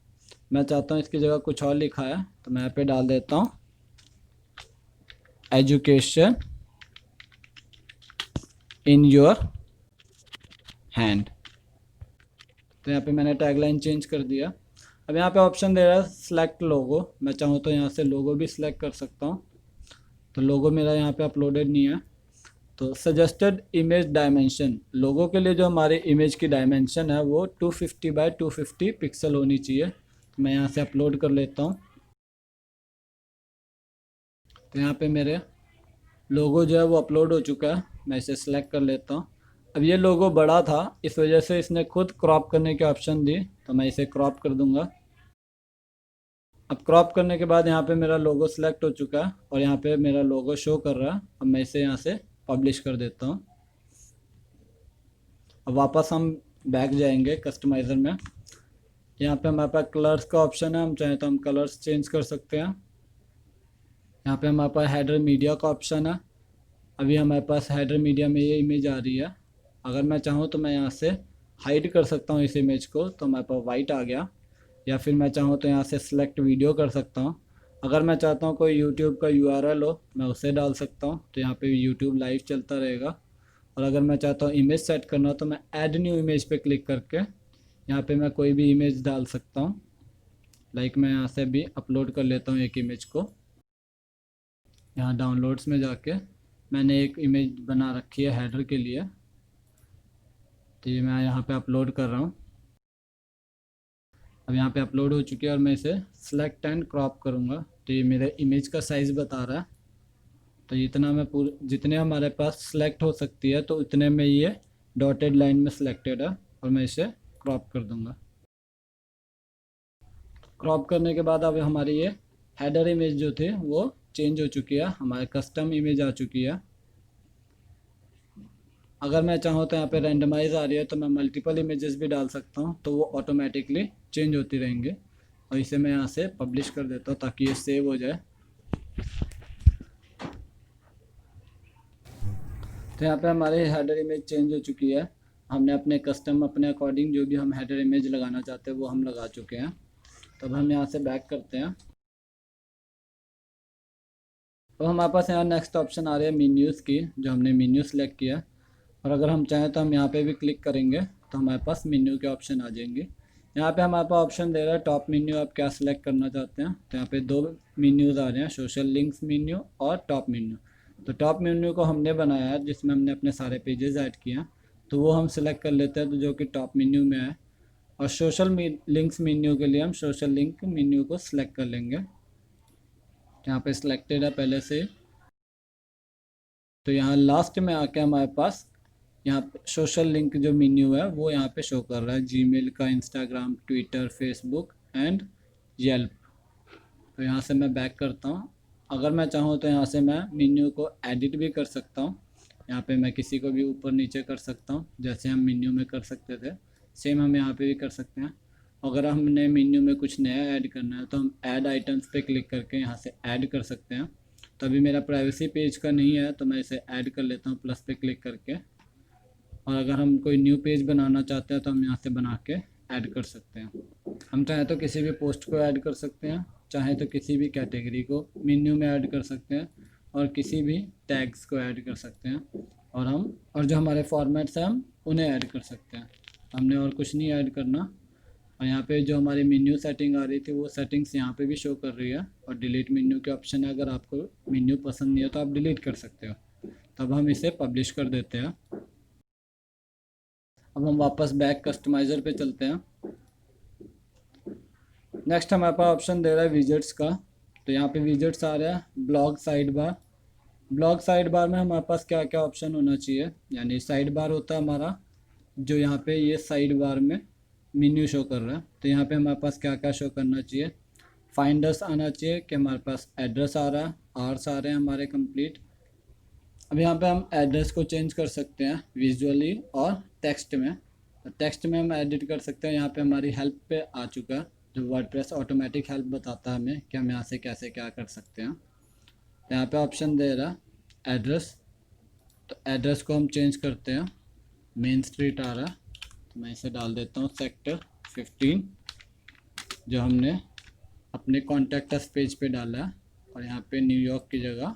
मैं चाहता हूँ इसकी जगह कुछ और लिखा है, तो मैं यहाँ पे डाल देता हूँ एजुकेशन इन योर हैंड। तो यहाँ पे मैंने टैगलाइन चेंज कर दिया। अब यहाँ पे ऑप्शन दे रहा है सिलेक्ट लोगो, मैं चाहूँ तो यहाँ से लोगो भी सिलेक्ट कर सकता हूँ। तो लोगो मेरा यहाँ पे अपलोडेड नहीं है। तो सजेस्टेड इमेज डायमेंशन, लोगों के लिए जो हमारे इमेज की डायमेंशन है वो 250 बाय 250 पिक्सल होनी चाहिए। तो मैं यहाँ से अपलोड कर लेता हूँ। तो यहाँ पे मेरे लोगो जो है वो अपलोड हो चुका है, मैं इसे सिलेक्ट कर लेता हूँ। अब ये लोगो बड़ा था, इस वजह से इसने खुद क्रॉप करने की ऑप्शन दी, तो मैं इसे क्रॉप कर दूँगा। अब क्रॉप करने के बाद यहाँ पे मेरा लोगो सिलेक्ट हो चुका है और यहाँ पे मेरा लोगो शो कर रहा है। अब मैं इसे यहाँ से पब्लिश कर देता हूँ। अब वापस हम बैक जाएंगे कस्टमाइज़र में। यहाँ पे हमारे पास कलर्स का ऑप्शन है, हम चाहें तो हम कलर्स चेंज कर सकते हैं। यहाँ पे हमारे पास हेडर मीडिया का ऑप्शन है। अभी हमारे पास हेडर मीडिया में ये इमेज आ रही है, अगर मैं चाहूँ तो मैं यहाँ से हाइड कर सकता हूँ इस इमेज को, तो हमारे पास वाइट आ गया। या फिर मैं चाहूँ तो यहाँ से सिलेक्ट वीडियो कर सकता हूँ। अगर मैं चाहता हूँ कोई यूट्यूब का URL हो, मैं उसे डाल सकता हूँ, तो यहाँ पे यूट्यूब लाइव चलता रहेगा। और अगर मैं चाहता हूँ इमेज सेट करना, तो मैं ऐड न्यू इमेज पे क्लिक करके यहाँ पे मैं कोई भी इमेज डाल सकता हूँ। लाइक मैं यहाँ से भी अपलोड कर लेता हूँ एक इमेज को। यहाँ डाउनलोड्स में जाके मैंने एक इमेज बना रखी है हेडर के लिए, तो ये मैं यहाँ पे अपलोड कर रहा हूँ। अब यहाँ पे अपलोड हो चुकी है और मैं इसे सिलेक्ट एंड क्रॉप करूँगा, तो ये मेरे इमेज का साइज़ बता रहा है। तो इतना मैं जितने हमारे पास सिलेक्ट हो सकती है, तो इतने में ये डॉटेड लाइन में सिलेक्टेड है और मैं इसे क्रॉप कर दूँगा। क्रॉप करने के बाद अब हमारी ये हेडर इमेज जो थे वो चेंज हो चुकी है, हमारे कस्टम इमेज आ चुकी है। अगर मैं चाहूँ तो यहाँ पे रेंडमाइज आ रही है, तो मैं मल्टीपल इमेजेस भी डाल सकता हूँ, तो वो ऑटोमेटिकली चेंज होती रहेंगे। और इसे मैं यहाँ से पब्लिश कर देता हूँ ताकि ये सेव हो जाए। तो यहाँ पे हमारे हेडर इमेज चेंज हो चुकी है। हमने अपने कस्टम अपने अकॉर्डिंग जो भी हम हेडर इमेज लगाना चाहते हैं वो हम लगा चुके हैं। तब हम यहाँ से बैक करते हैं। तो हमारे पास यहाँ नेक्स्ट ऑप्शन आ रही है मेन्यूज़ की, जो हमने मेन्यू सेलेक्ट किया। और अगर हम चाहें तो हम यहाँ पे भी क्लिक करेंगे तो हमारे पास मेन्यू के ऑप्शन आ जाएंगे। यहाँ पे हमारे पास ऑप्शन दे रहा है टॉप मेन्यू, आप क्या सिलेक्ट करना चाहते हैं। तो यहाँ पे दो मेन्यूज़ आ रहे हैं, सोशल लिंक्स मेन्यू और टॉप मेन्यू। तो टॉप मेन्यू को हमने बनाया है जिसमें हमने अपने सारे पेजेस ऐड किए हैं, तो वो हम सिलेक्ट कर लेते हैं, तो जो कि टॉप मेन्यू में है। और सोशल लिंक्स मेन्यू के लिए हम सोशल लिंक मेन्यू को सिलेक्ट कर लेंगे। यहाँ पे सिलेक्टेड है पहले से। तो यहाँ लास्ट में आके हमारे पास यहाँ पे सोशल लिंक जो मेन्यू है वो यहाँ पे शो कर रहा है, जीमेल का, Instagram, Twitter, Facebook and Yelp. तो यहाँ से मैं बैक करता हूँ। अगर मैं चाहूँ तो यहाँ से मैं मेन्यू को एडिट भी कर सकता हूँ। यहाँ पे मैं किसी को भी ऊपर नीचे कर सकता हूँ, जैसे हम मेन्यू में कर सकते थे सेम हम यहाँ पे भी कर सकते हैं। अगर हमने मेन्यू में कुछ नया ऐड करना है तो हम ऐड आइटम्स पे क्लिक करके यहाँ से ऐड कर सकते हैं। तो अभी मेरा प्राइवेसी पेज का नहीं है तो मैं इसे ऐड कर लेता हूँ प्लस पे क्लिक करके। और अगर हम कोई न्यू पेज बनाना चाहते हैं तो हम यहाँ से बना के ऐड कर सकते हैं। हम चाहें तो किसी भी पोस्ट को ऐड कर सकते हैं, चाहे तो किसी भी कैटेगरी को मेन्यू में ऐड कर सकते हैं, और किसी भी टैग्स को ऐड कर सकते हैं। और जो हमारे फॉर्मेट्स हैं हम उन्हें ऐड कर सकते हैं। हमने और कुछ नहीं ऐड करना। और यहाँ पे जो हमारी मेन्यू सेटिंग आ रही थी वो सेटिंग्स यहाँ पे भी शो कर रही है। और डिलीट मेन्यू के ऑप्शन है, अगर आपको मेन्यू पसंद नहीं है तो आप डिलीट कर सकते हो। तब हम इसे पब्लिश कर देते हैं। अब हम वापस बैक कस्टमाइज़र पे चलते हैं। नेक्स्ट हमारे पास ऑप्शन दे रहा है विजेट्स का। तो यहाँ पे विजेट्स आ रहा है blog side bar. Blog side bar में हमारे पास क्या क्या ऑप्शन होना चाहिए, यानी साइड बार होता है हमारा जो यहाँ पे ये साइड बार में मेन्यू शो कर रहा है। तो यहाँ पे हमारे पास क्या क्या शो करना चाहिए। फाइंडर्स आना चाहिए कि हमारे पास एड्रेस आ रहा है, आर्स आ रहे हैं हमारे कंप्लीट। अब यहाँ पे हम एड्रेस को चेंज कर सकते हैं विजुअली और टेक्स्ट में। टेक्स्ट में हम एडिट कर सकते हैं। यहाँ पे हमारी हेल्प पे आ चुका है, जो वर्डप्रेस ऑटोमेटिक हेल्प बताता है हमें कि हम यहाँ से कैसे क्या कर सकते हैं। यहाँ पे ऑप्शन दे रहा है एड्रेस। तो एड्रेस को हम चेंज करते हैं, मेन स्ट्रीट आ रहा है तो मैं इसे डाल देता हूँ सेक्टर 15, जो हमने अपने कॉन्टैक्ट अस पेज पे डाला है। और यहाँ पे न्यूयॉर्क की जगह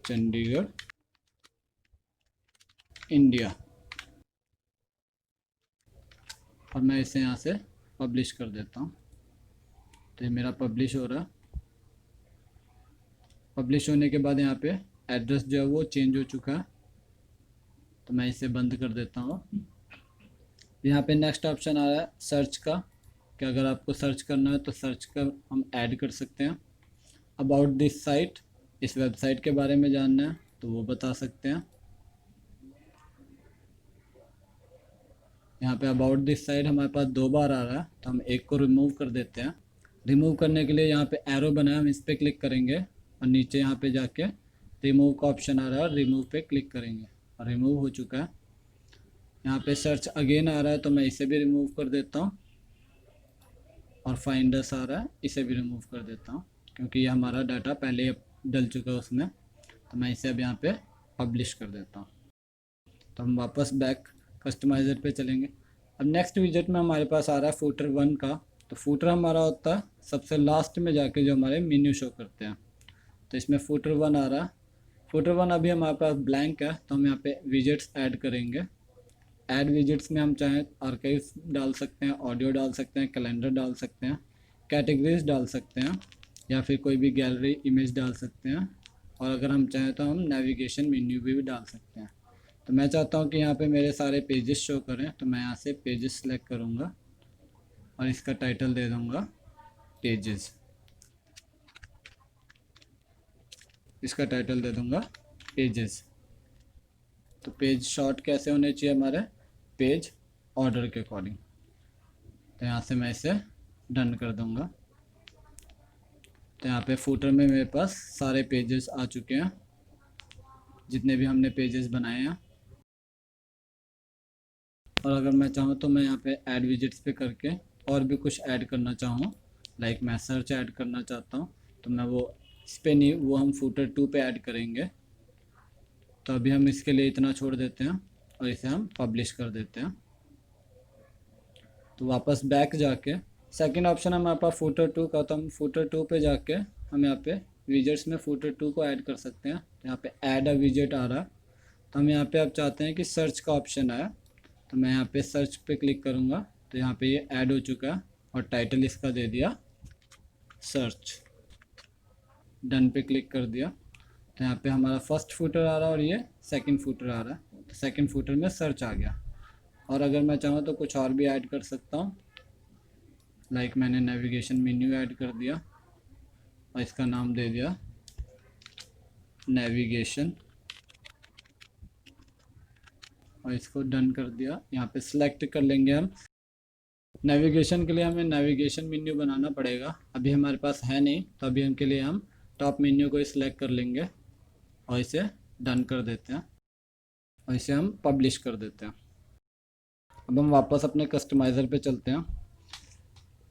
चंडीगढ़, इंडिया। और मैं इसे यहाँ से पब्लिश कर देता हूँ। तो ये मेरा पब्लिश हो रहा है। पब्लिश होने के बाद यहाँ पे एड्रेस जो है वो चेंज हो चुका है, तो मैं इसे बंद कर देता हूँ। यहाँ पे नेक्स्ट ऑप्शन आ रहा है सर्च का, कि अगर आपको सर्च करना है तो सर्च का हम ऐड कर सकते हैं। अबाउट दिस साइट, इस वेबसाइट के बारे में जानना है तो वो बता सकते हैं। यहाँ पे अबाउट दिस साइट हमारे पास 2 बार आ रहा है तो हम एक को रिमूव कर देते हैं। रिमूव करने के लिए यहाँ पे एरो बना है, हम इस पर क्लिक करेंगे और नीचे यहाँ पे जाके रिमूव का ऑप्शन आ रहा है, रिमूव पे क्लिक करेंगे और रिमूव हो चुका है। यहाँ पे सर्च अगेन आ रहा है तो मैं इसे भी रिमूव कर देता हूँ। और फाइंडर्स आ रहा है, इसे भी रिमूव कर देता हूँ क्योंकि ये हमारा डाटा पहले ही डल चुका है उसमें। तो मैं इसे अब यहाँ पे पब्लिश कर देता हूँ। तो हम वापस बैक कस्टमाइज़र पे चलेंगे। अब नेक्स्ट विजेट में हमारे पास आ रहा है फूटर 1 का। तो फूटर हमारा होता है सबसे लास्ट में जाके जो हमारे मेन्यू शो करते हैं। तो इसमें फूटर 1 आ रहा है। फूटर 1 अभी हमारे पास ब्लैंक है तो हम यहाँ पे विजेट्स ऐड करेंगे। ऐड विजेट्स में हम चाहें आर्काइव्स डाल सकते हैं, ऑडियो डाल सकते हैं, कैलेंडर डाल सकते हैं, कैटेगरीज डाल सकते हैं, या फिर कोई भी गैलरी इमेज डाल सकते हैं। और अगर हम चाहें तो हम नेविगेशन मेन्यू भी डाल सकते हैं। तो मैं चाहता हूँ कि यहाँ पे मेरे सारे पेजेस शो करें, तो मैं यहाँ से पेजेस सेलेक्ट करूँगा और इसका टाइटल दे दूँगा पेजेस। इसका टाइटल दे दूँगा पेजेस। तो पेज शॉर्ट कैसे होने चाहिए हमारे, पेज ऑर्डर के अकॉर्डिंग। तो यहाँ से मैं इसे डन कर दूँगा। तो यहाँ पे फुटर में मेरे पास सारे पेजेस आ चुके हैं, जितने भी हमने पेजेस बनाए हैं। और अगर मैं चाहूँ तो मैं यहाँ पे ऐड विजिट्स पे करके और भी कुछ ऐड करना चाहूँ, लाइक मैं सर्च ऐड करना चाहता हूँ, तो मैं वो इस पे नहीं, वो हम फुटर 2 पे ऐड करेंगे। तो अभी हम इसके लिए इतना छोड़ देते हैं और इसे हम पब्लिश कर देते हैं। तो वापस बैक जाके सेकंड ऑप्शन हमारे पास फुटर 2 का, तो हम फुटर 2 पे जाके हम यहाँ पे विजेट्स में फुटर 2 को ऐड कर सकते हैं। तो यहाँ पे ऐड अ विजेट आ रहा है, तो हम यहाँ पे अब चाहते हैं कि सर्च का ऑप्शन आया, तो मैं यहाँ पे सर्च पे क्लिक करूँगा, तो यहाँ पे ये ऐड हो चुका है और टाइटल इसका दे दिया सर्च। डन पे क्लिक कर दिया, तो यहाँ पे हमारा फर्स्ट फुटर आ रहा है और ये सेकंड फुटर आ रहा है। तो सेकंड फुटर में सर्च आ गया। और अगर मैं चाहूँ तो कुछ और भी ऐड कर सकता हूँ, लाइक मैंने नेविगेशन मेन्यू ऐड कर दिया और इसका नाम दे दिया नेविगेशन और इसको डन कर दिया। यहाँ पे सिलेक्ट कर लेंगे हम। नेविगेशन के लिए हमें नेविगेशन मेन्यू बनाना पड़ेगा, अभी हमारे पास है नहीं, तो अभी उनके लिए हम टॉप मेन्यू को सिलेक्ट कर लेंगे और इसे डन कर देते हैं और इसे हम पब्लिश कर देते हैं। अब हम वापस अपने कस्टमाइज़र पे चलते हैं।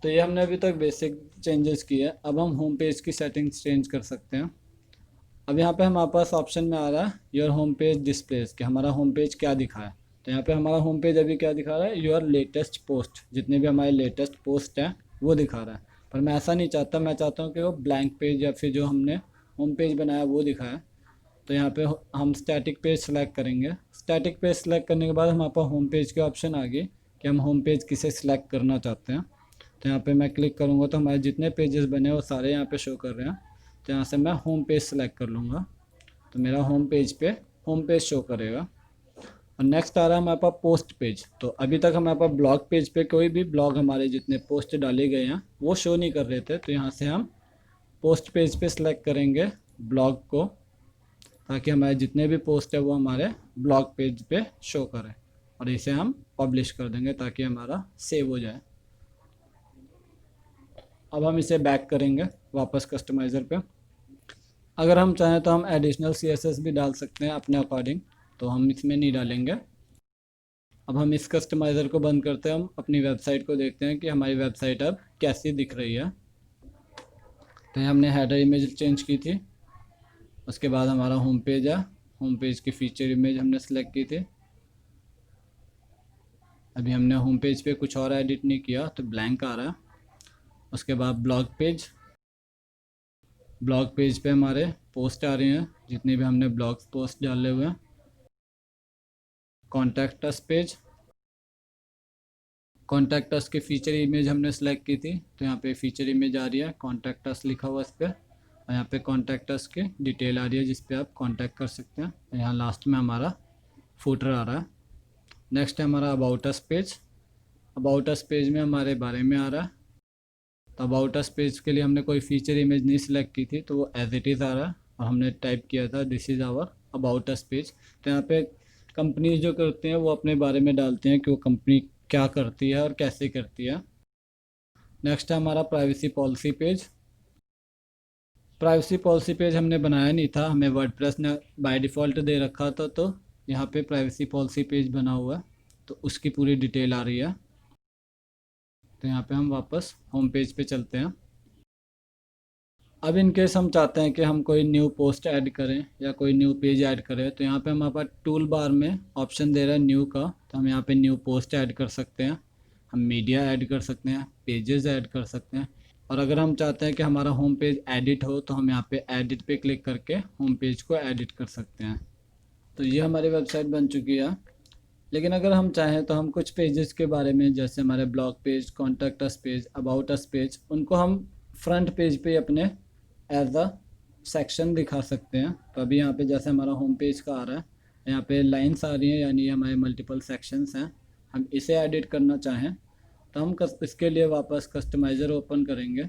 तो ये हमने अभी तक बेसिक चेंजेस किए हैं। अब हम होम पेज की सेटिंग्स चेंज कर सकते हैं। अब यहाँ पे हमारे पास ऑप्शन में आ रहा है योर होम पेज डिस्प्लेस, कि हमारा होम पेज क्या दिखा है। तो यहाँ पे हमारा होम पेज अभी क्या दिखा रहा है, योर लेटेस्ट पोस्ट, जितने भी हमारे लेटेस्ट पोस्ट हैं वो दिखा रहा है। पर मैं ऐसा नहीं चाहता, मैं चाहता हूँ कि वो ब्लैंक पेज या फिर जो हमने होम पेज बनाया वो दिखाए। तो यहाँ पे हम स्टैटिक पेज सेलेक्ट करेंगे। स्टैटिक पेज सेलेक्ट करने के बाद हमारे पास होम पेज के ऑप्शन आ गए कि हम होम पेज किसे सिलेक्ट करना चाहते हैं। तो यहाँ पे मैं क्लिक करूँगा तो हमारे जितने पेजेस बने वो सारे यहाँ पे शो कर रहे हैं। तो यहाँ से मैं होम पेज सेलेक्ट कर लूँगा, तो मेरा होम पेज पे होम पेज शो करेगा। और नेक्स्ट आ रहा है हमारे पास पोस्ट पेज। तो अभी तक हमारे पास ब्लॉग पेज पे कोई भी ब्लॉग हमारे जितने पोस्ट डाले गए हैं वो शो नहीं कर रहे थे। तो यहाँ से हम पोस्ट पेज पे सिलेक्ट करेंगे ब्लॉग को, ताकि हमारे जितने भी पोस्ट है वो हमारे ब्लॉग पेज पे शो करें। और इसे हम पब्लिश कर देंगे ताकि हमारा सेव हो जाए। अब हम इसे बैक करेंगे वापस कस्टमाइज़र पे। अगर हम चाहें तो हम एडिशनल CSS भी डाल सकते हैं अपने अकॉर्डिंग, तो हम इसमें नहीं डालेंगे। अब हम इस कस्टमाइज़र को बंद करते हैं, हम अपनी वेबसाइट को देखते हैं कि हमारी वेबसाइट अब कैसी दिख रही है। तो हमने हेडर इमेज चेंज की थी, उसके बाद हमारा होम पेज है, होम पेज की फ़ीचर इमेज हमने सेलेक्ट की थी। अभी हमने होम पेज पे कुछ और एडिट नहीं किया तो ब्लैंक आ रहा है। उसके बाद ब्लॉग पेज पे हमारे पोस्ट आ रही हैं, जितने भी हमने ब्लॉग पोस्ट डाले हुए हैं। कॉन्टैक्ट अस की फ़ीचर इमेज हमने सेलेक्ट की थी, तो यहाँ पे फ़ीचर इमेज आ रही है, कॉन्टैक्ट अस लिखा हुआ इस पर। और यहाँ पे कॉन्टैक्ट अस की डिटेल आ रही है जिस पे आप कांटेक्ट कर सकते हैं। यहाँ लास्ट में हमारा फुटर आ रहा है। नेक्स्ट है हमारा about us page. About us page में हमारे बारे में आ रहा है। तो अबाउट अस पेज के लिए हमने कोई फ़ीचर इमेज नहीं सिलेक्ट की थी, तो वो एज इट इज़ आ रहा है। और हमने टाइप किया था this is our about us page. तो यहाँ पे कंपनीज जो करते हैं वो अपने बारे में डालते हैं कि वो कंपनी क्या करती है और कैसे करती है। नेक्स्ट है हमारा privacy policy page. Privacy policy page हमने बनाया नहीं था, हमें वर्डप्रेस ने बाय डिफ़ॉल्ट दे रखा था। तो यहाँ पे प्राइवेसी पॉलिसी पेज बना हुआ है, तो उसकी पूरी डिटेल आ रही है। तो यहाँ पे हम वापस होम पेज पे चलते हैं। अब इन केस हम चाहते हैं कि हम कोई न्यू पोस्ट ऐड करें या कोई न्यू पेज ऐड करें, तो यहाँ पे हमारे पास टूल बार में ऑप्शन दे रहा है न्यू का। तो हम यहाँ पे न्यू पोस्ट ऐड कर सकते हैं, हम मीडिया ऐड कर सकते हैं, पेजेस ऐड कर सकते हैं। और अगर हम चाहते हैं कि हमारा होम पेज एडिट हो, तो हम यहाँ पे एडिट पे क्लिक करके होम पेज को एडिट कर सकते हैं। तो ये हमारी वेबसाइट बन चुकी है। लेकिन अगर हम चाहें तो हम कुछ पेजेस के बारे में, जैसे हमारे blog page, contact us page, about us page, उनको हम फ्रंट पेज पे अपने एज अ सेक्शन दिखा सकते हैं। तो अभी यहाँ पे जैसे हमारा होम पेज का आ रहा है, यहाँ पे लाइंस आ रही हैं, यानी हमारे मल्टीपल सेक्शंस हैं। हम इसे एडिट करना चाहें तो हम इसके लिए वापस कस्टमाइज़र ओपन करेंगे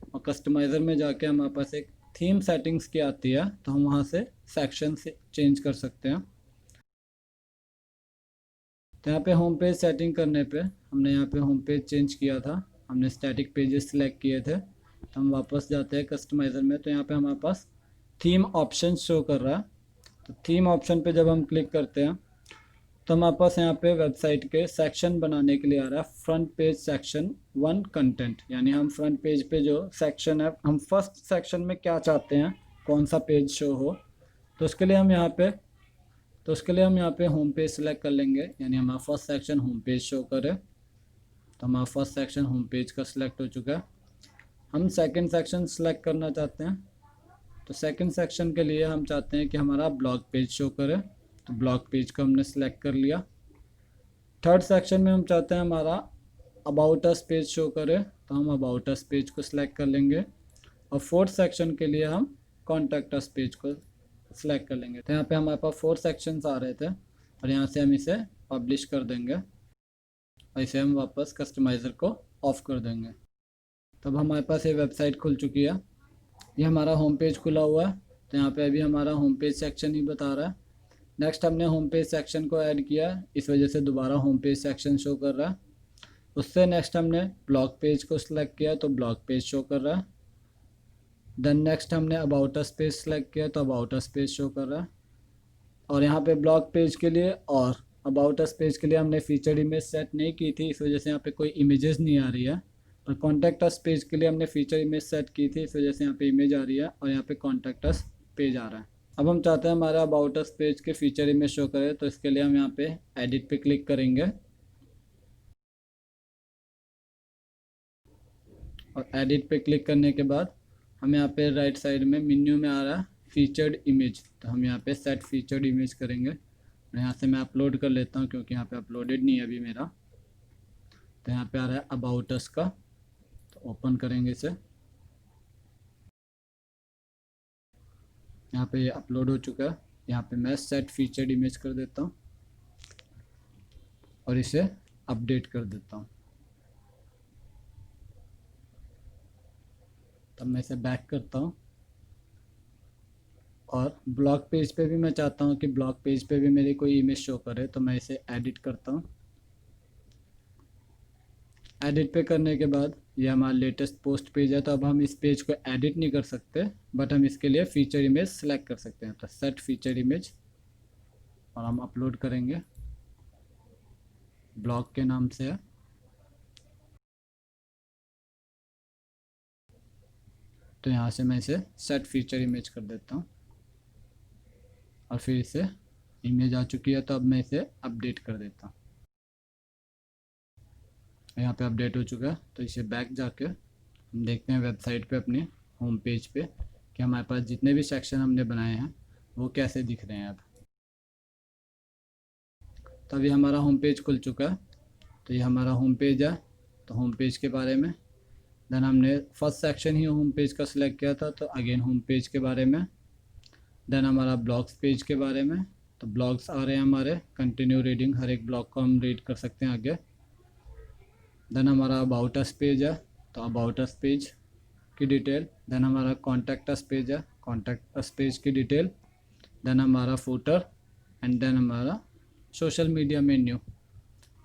और कस्टमाइज़र में जाके हमारे पास एक थीम सेटिंग्स की आती है, तो हम वहाँ से सेक्शन से चेंज कर सकते हैं। तो यहाँ पे होम पेज सेटिंग करने पे हमने यहाँ पे होम पेज चेंज किया था, हमने स्टैटिक पेजेस सिलेक्ट किए थे। तो हम वापस जाते हैं कस्टमाइज़र में, तो यहाँ पे हमारे पास थीम ऑप्शन शो कर रहा है। तो थीम ऑप्शन पे जब हम क्लिक करते हैं तो हमारे पास यहाँ पे वेबसाइट के सेक्शन बनाने के लिए आ रहा है फ्रंट पेज सेक्शन 1 कंटेंट, यानी हम फ्रंट पेज पे जो सेक्शन है, हम फर्स्ट सेक्शन में क्या चाहते हैं, कौन सा पेज शो हो। तो उसके लिए हम यहाँ पे होम पेज सेलेक्ट कर लेंगे, यानी हमारा first section home page show करे। तो हमारा फर्स्ट सेक्शन होम पेज का सिलेक्ट हो चुका है। हम सेकंड सेक्शन सेलेक्ट करना चाहते हैं, तो सेकंड सेक्शन के लिए हम चाहते हैं कि हमारा ब्लॉग पेज शो करे, तो ब्लॉग पेज को हमने सेलेक्ट कर लिया। थर्ड सेक्शन में हम चाहते हैं हमारा अबाउट अस पेज शो करे, तो हम अबाउट अस पेज को सिलेक्ट कर लेंगे। और फोर्थ सेक्शन के लिए हम कॉन्टैक्ट अस पेज को सिलेक्ट कर लेंगे। तो यहाँ पे हमारे पास 4 सेक्शंस आ रहे थे और यहाँ से हम इसे पब्लिश कर देंगे और इसे हम वापस कस्टमाइज़र को ऑफ़ कर देंगे। तब हमारे पास ये वेबसाइट खुल चुकी है। ये हमारा होम पेज खुला हुआ है, तो यहाँ पे अभी हमारा होम पेज सेक्शन ही बता रहा है। नेक्स्ट हमने होम पेज सेक्शन को ऐड किया, इस वजह से दोबारा होम पेज सेक्शन शो कर रहा है। उससे नेक्स्ट हमने ब्लॉग पेज को सिलेक्ट किया, तो ब्लॉग पेज शो कर रहा है। देन नेक्स्ट हमने अबाउट अस पेज सेलेक्ट किया, तो अबाउट अस पेज शो कर रहा है। और यहाँ पे ब्लॉग पेज के लिए और अबाउट अस पेज के लिए हमने फीचर इमेज सेट नहीं की थी, इस वजह से यहाँ पे कोई इमेजेस नहीं आ रही है। पर कॉन्टैक्ट अस पेज के लिए हमने फीचर इमेज सेट की थी, इस वजह से यहाँ पे इमेज आ रही है और यहाँ पे कॉन्टैक्ट अस पेज आ रहा है। अब हम चाहते हैं हमारा अबाउट अस पेज के फीचर इमेज शो करे, तो इसके लिए हम यहाँ पे एडिट पे क्लिक करेंगे और एडिट पे क्लिक करने के बाद हम यहाँ पे राइट साइड में मेन्यू में आ रहा है फीचर्ड इमेज, तो हम यहाँ पे सेट फीचर्ड इमेज करेंगे। यहाँ से मैं अपलोड कर लेता हूँ क्योंकि यहाँ पे अपलोडेड नहीं है अभी मेरा। तो यहाँ पे आ रहा है अबाउट अस का, तो ओपन करेंगे इसे। यहाँ पे ये अपलोड हो चुका है। यहाँ पे मैं सेट फीचर्ड इमेज कर देता हूँ और इसे अपडेट कर देता हूँ। तब मैं इसे बैक करता हूँ और ब्लॉग पेज पे भी मैं चाहता हूँ कि ब्लॉग पेज पे भी मेरी कोई इमेज शो करे, तो मैं इसे एडिट करता हूँ। एडिट पे करने के बाद ये हमारा लेटेस्ट पोस्ट पेज है, तो अब हम इस पेज को एडिट नहीं कर सकते, बट हम इसके लिए फ़ीचर इमेज सेलेक्ट कर सकते हैं। तो सेट फीचर इमेज और हम अपलोड करेंगे, ब्लॉग के नाम से है। तो यहाँ से मैं इसे सेट फीचर इमेज कर देता हूँ और फिर इसे इमेज आ चुकी है, तो अब मैं इसे अपडेट कर देता हूँ। यहाँ पे अपडेट हो चुका है, तो इसे बैक जाके हम देखते हैं वेबसाइट पे अपने होम पेज पे कि हमारे पास जितने भी सेक्शन हमने बनाए हैं वो कैसे दिख रहे हैं अब। तो अभी हमारा होम पेज खुल चुका है, तो ये हमारा होम पेज है। तो होम पेज के बारे में देन हमने फर्स्ट सेक्शन ही होम पेज का सिलेक्ट किया था, तो अगेन होम पेज के बारे में। देन हमारा ब्लॉग्स पेज के बारे में, तो ब्लॉग्स आ रहे हैं हमारे, कंटिन्यू रीडिंग, हर एक ब्लॉग को हम रीड कर सकते हैं आगे। देन हमारा अबाउट अस पेज है, तो अबाउट अस पेज की डिटेल। देन हमारा कॉन्टैक्ट अस पेज है, कॉन्टैक्ट अस पेज की डिटेल। देन हमारा फूटर एंड देन हमारा सोशल मीडिया मेन्यू।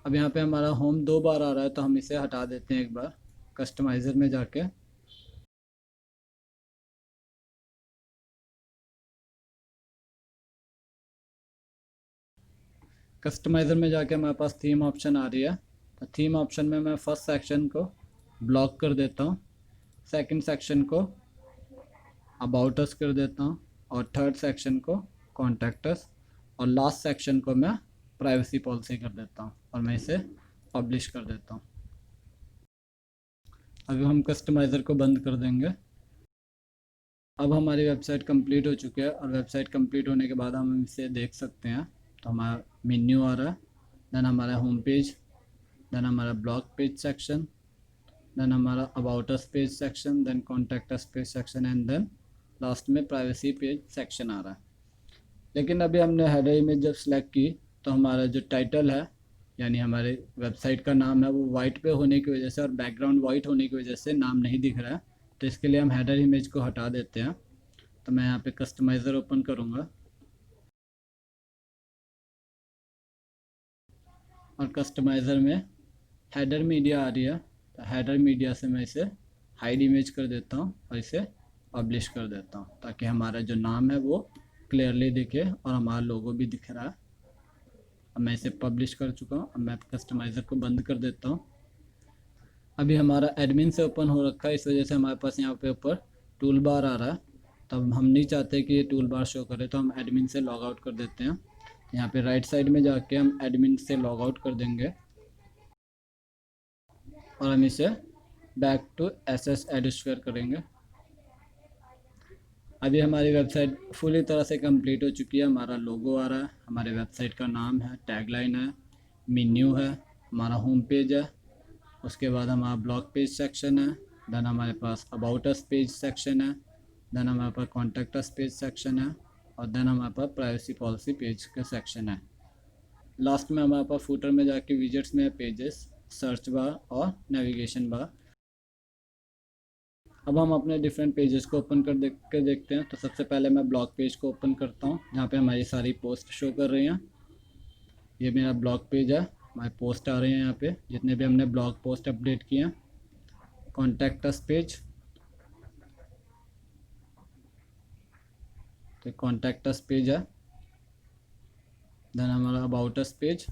अब यहाँ पे हमारा होम 2 बार आ रहा है, तो हम इसे हटा देते हैं एक बार कस्टमाइज़र में जाके। कस्टमाइज़र में जाके हमारे पास थीम ऑप्शन आ रही है, तो थीम ऑप्शन में मैं फर्स्ट सेक्शन को ब्लॉक कर देता हूँ, सेकंड सेक्शन को अबाउट अस कर देता हूँ और थर्ड सेक्शन को कॉन्टैक्ट अस और लास्ट सेक्शन को मैं प्राइवेसी पॉलिसी कर देता हूँ और मैं इसे पब्लिश कर देता हूँ। अभी हम कस्टमाइज़र को बंद कर देंगे। अब हमारी वेबसाइट कंप्लीट हो चुकी है और वेबसाइट कंप्लीट होने के बाद हम इसे देख सकते हैं। तो हमारा मेन्यू आ रहा है, देन हमारा होम पेज, देन हमारा ब्लॉग पेज सेक्शन, देन हमारा about us page section, then contact us page section and then last में प्राइवेसी पेज सेक्शन आ रहा है। लेकिन अभी हमने हेडर इमेज जब सेलेक्ट की तो हमारा जो टाइटल है, यानी हमारे वेबसाइट का नाम है, वो वाइट पे होने की वजह से और बैकग्राउंड वाइट होने की वजह से नाम नहीं दिख रहा है। तो इसके लिए हम हेडर इमेज को हटा देते हैं। तो मैं यहाँ पे कस्टमाइज़र ओपन करूँगा और कस्टमाइज़र में हेडर मीडिया आ रही है, तो हेडर मीडिया से मैं इसे हाइड इमेज कर देता हूँ और इसे पब्लिश कर देता हूँ, ताकि हमारा जो नाम है वो क्लियरली दिखे और हमारा लोगो भी दिख रहा है। अब मैं इसे पब्लिश कर चुका हूँ। अब मैं कस्टमाइज़र को बंद कर देता हूँ। अभी हमारा एडमिन से ओपन हो रखा है, इस वजह से हमारे पास यहाँ पे ऊपर टूल बार आ रहा है। तब हम नहीं चाहते कि ये टूल बार शो करे, तो हम एडमिन से लॉग आउट कर देते हैं। यहाँ पे राइट साइड में जाके हम एडमिन से लॉग आउट कर देंगे और हम इसे बैक टू एसएस एडोस्फीयर करेंगे। अभी हमारी वेबसाइट फुली तरह से कंप्लीट हो चुकी है। हमारा लोगो आ रहा है, हमारे वेबसाइट का नाम है, टैगलाइन है, मेन्यू है, हमारा होम पेज है, उसके बाद हमारा ब्लॉग पेज सेक्शन है, देन हमारे पास अबाउट अस पेज सेक्शन है, देन हमारे पास कॉन्टैक्ट अस पेज सेक्शन है, और देन हमारे पास प्राइवेसी पॉलिसी पेज का सेक्शन है। लास्ट में हमारे पास फूटर में जाके विजेट्स में पेजेस, सर्च बार और नेविगेशन बार। अब हम अपने डिफरेंट पेजेस को ओपन कर देखते हैं। तो सबसे पहले मैं ब्लॉग पेज को ओपन करता हूँ, जहाँ पे हमारी सारी पोस्ट शो कर रही हैं। ये मेरा ब्लॉग पेज है, हमारे पोस्ट आ रहे हैं यहाँ पे, जितने भी हमने ब्लॉग पोस्ट अपडेट किए हैं। कॉन्टैक्ट अस पेज, तो कॉन्टैक्ट अस पेज है, देन हमारा अबाउट अस पेज,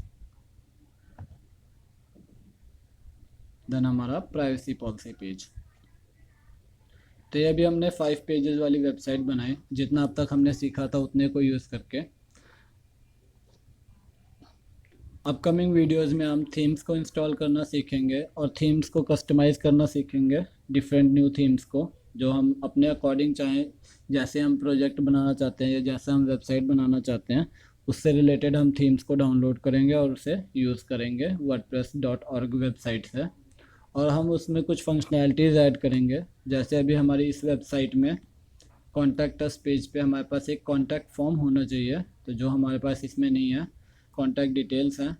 देन हमारा प्राइवेसी पॉलिसी पेज। तो ये अभी हमने 5 पेजेस वाली वेबसाइट बनाई। जितना अब तक हमने सीखा था उतने को यूज़ करके अपकमिंग वीडियोस में हम थीम्स को इंस्टॉल करना सीखेंगे और थीम्स को कस्टमाइज़ करना सीखेंगे, डिफरेंट न्यू थीम्स को, जो हम अपने अकॉर्डिंग चाहें, जैसे हम प्रोजेक्ट बनाना चाहते हैं या जैसे हम वेबसाइट बनाना चाहते हैं, उससे रिलेटेड हम थीम्स को डाउनलोड करेंगे और उसे यूज़ करेंगे wordpress.org वेबसाइट से। और हम उसमें कुछ फंक्शनैलिटीज़ ऐड करेंगे। जैसे अभी हमारी इस वेबसाइट में कॉन्टैक्ट अस पेज पे हमारे पास एक कॉन्टैक्ट फॉर्म होना चाहिए, तो जो हमारे पास इसमें नहीं है, कॉन्टैक्ट डिटेल्स हैं।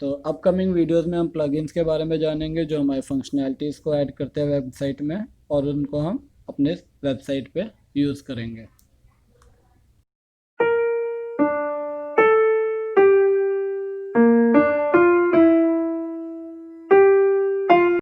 तो अपकमिंग वीडियोस में हम प्लगइन्स के बारे में जानेंगे, जो हमारे फंक्शनैलिटीज़ को ऐड करते हैं वेबसाइट में, और उनको हम अपने वेबसाइट पे यूज़ करेंगे।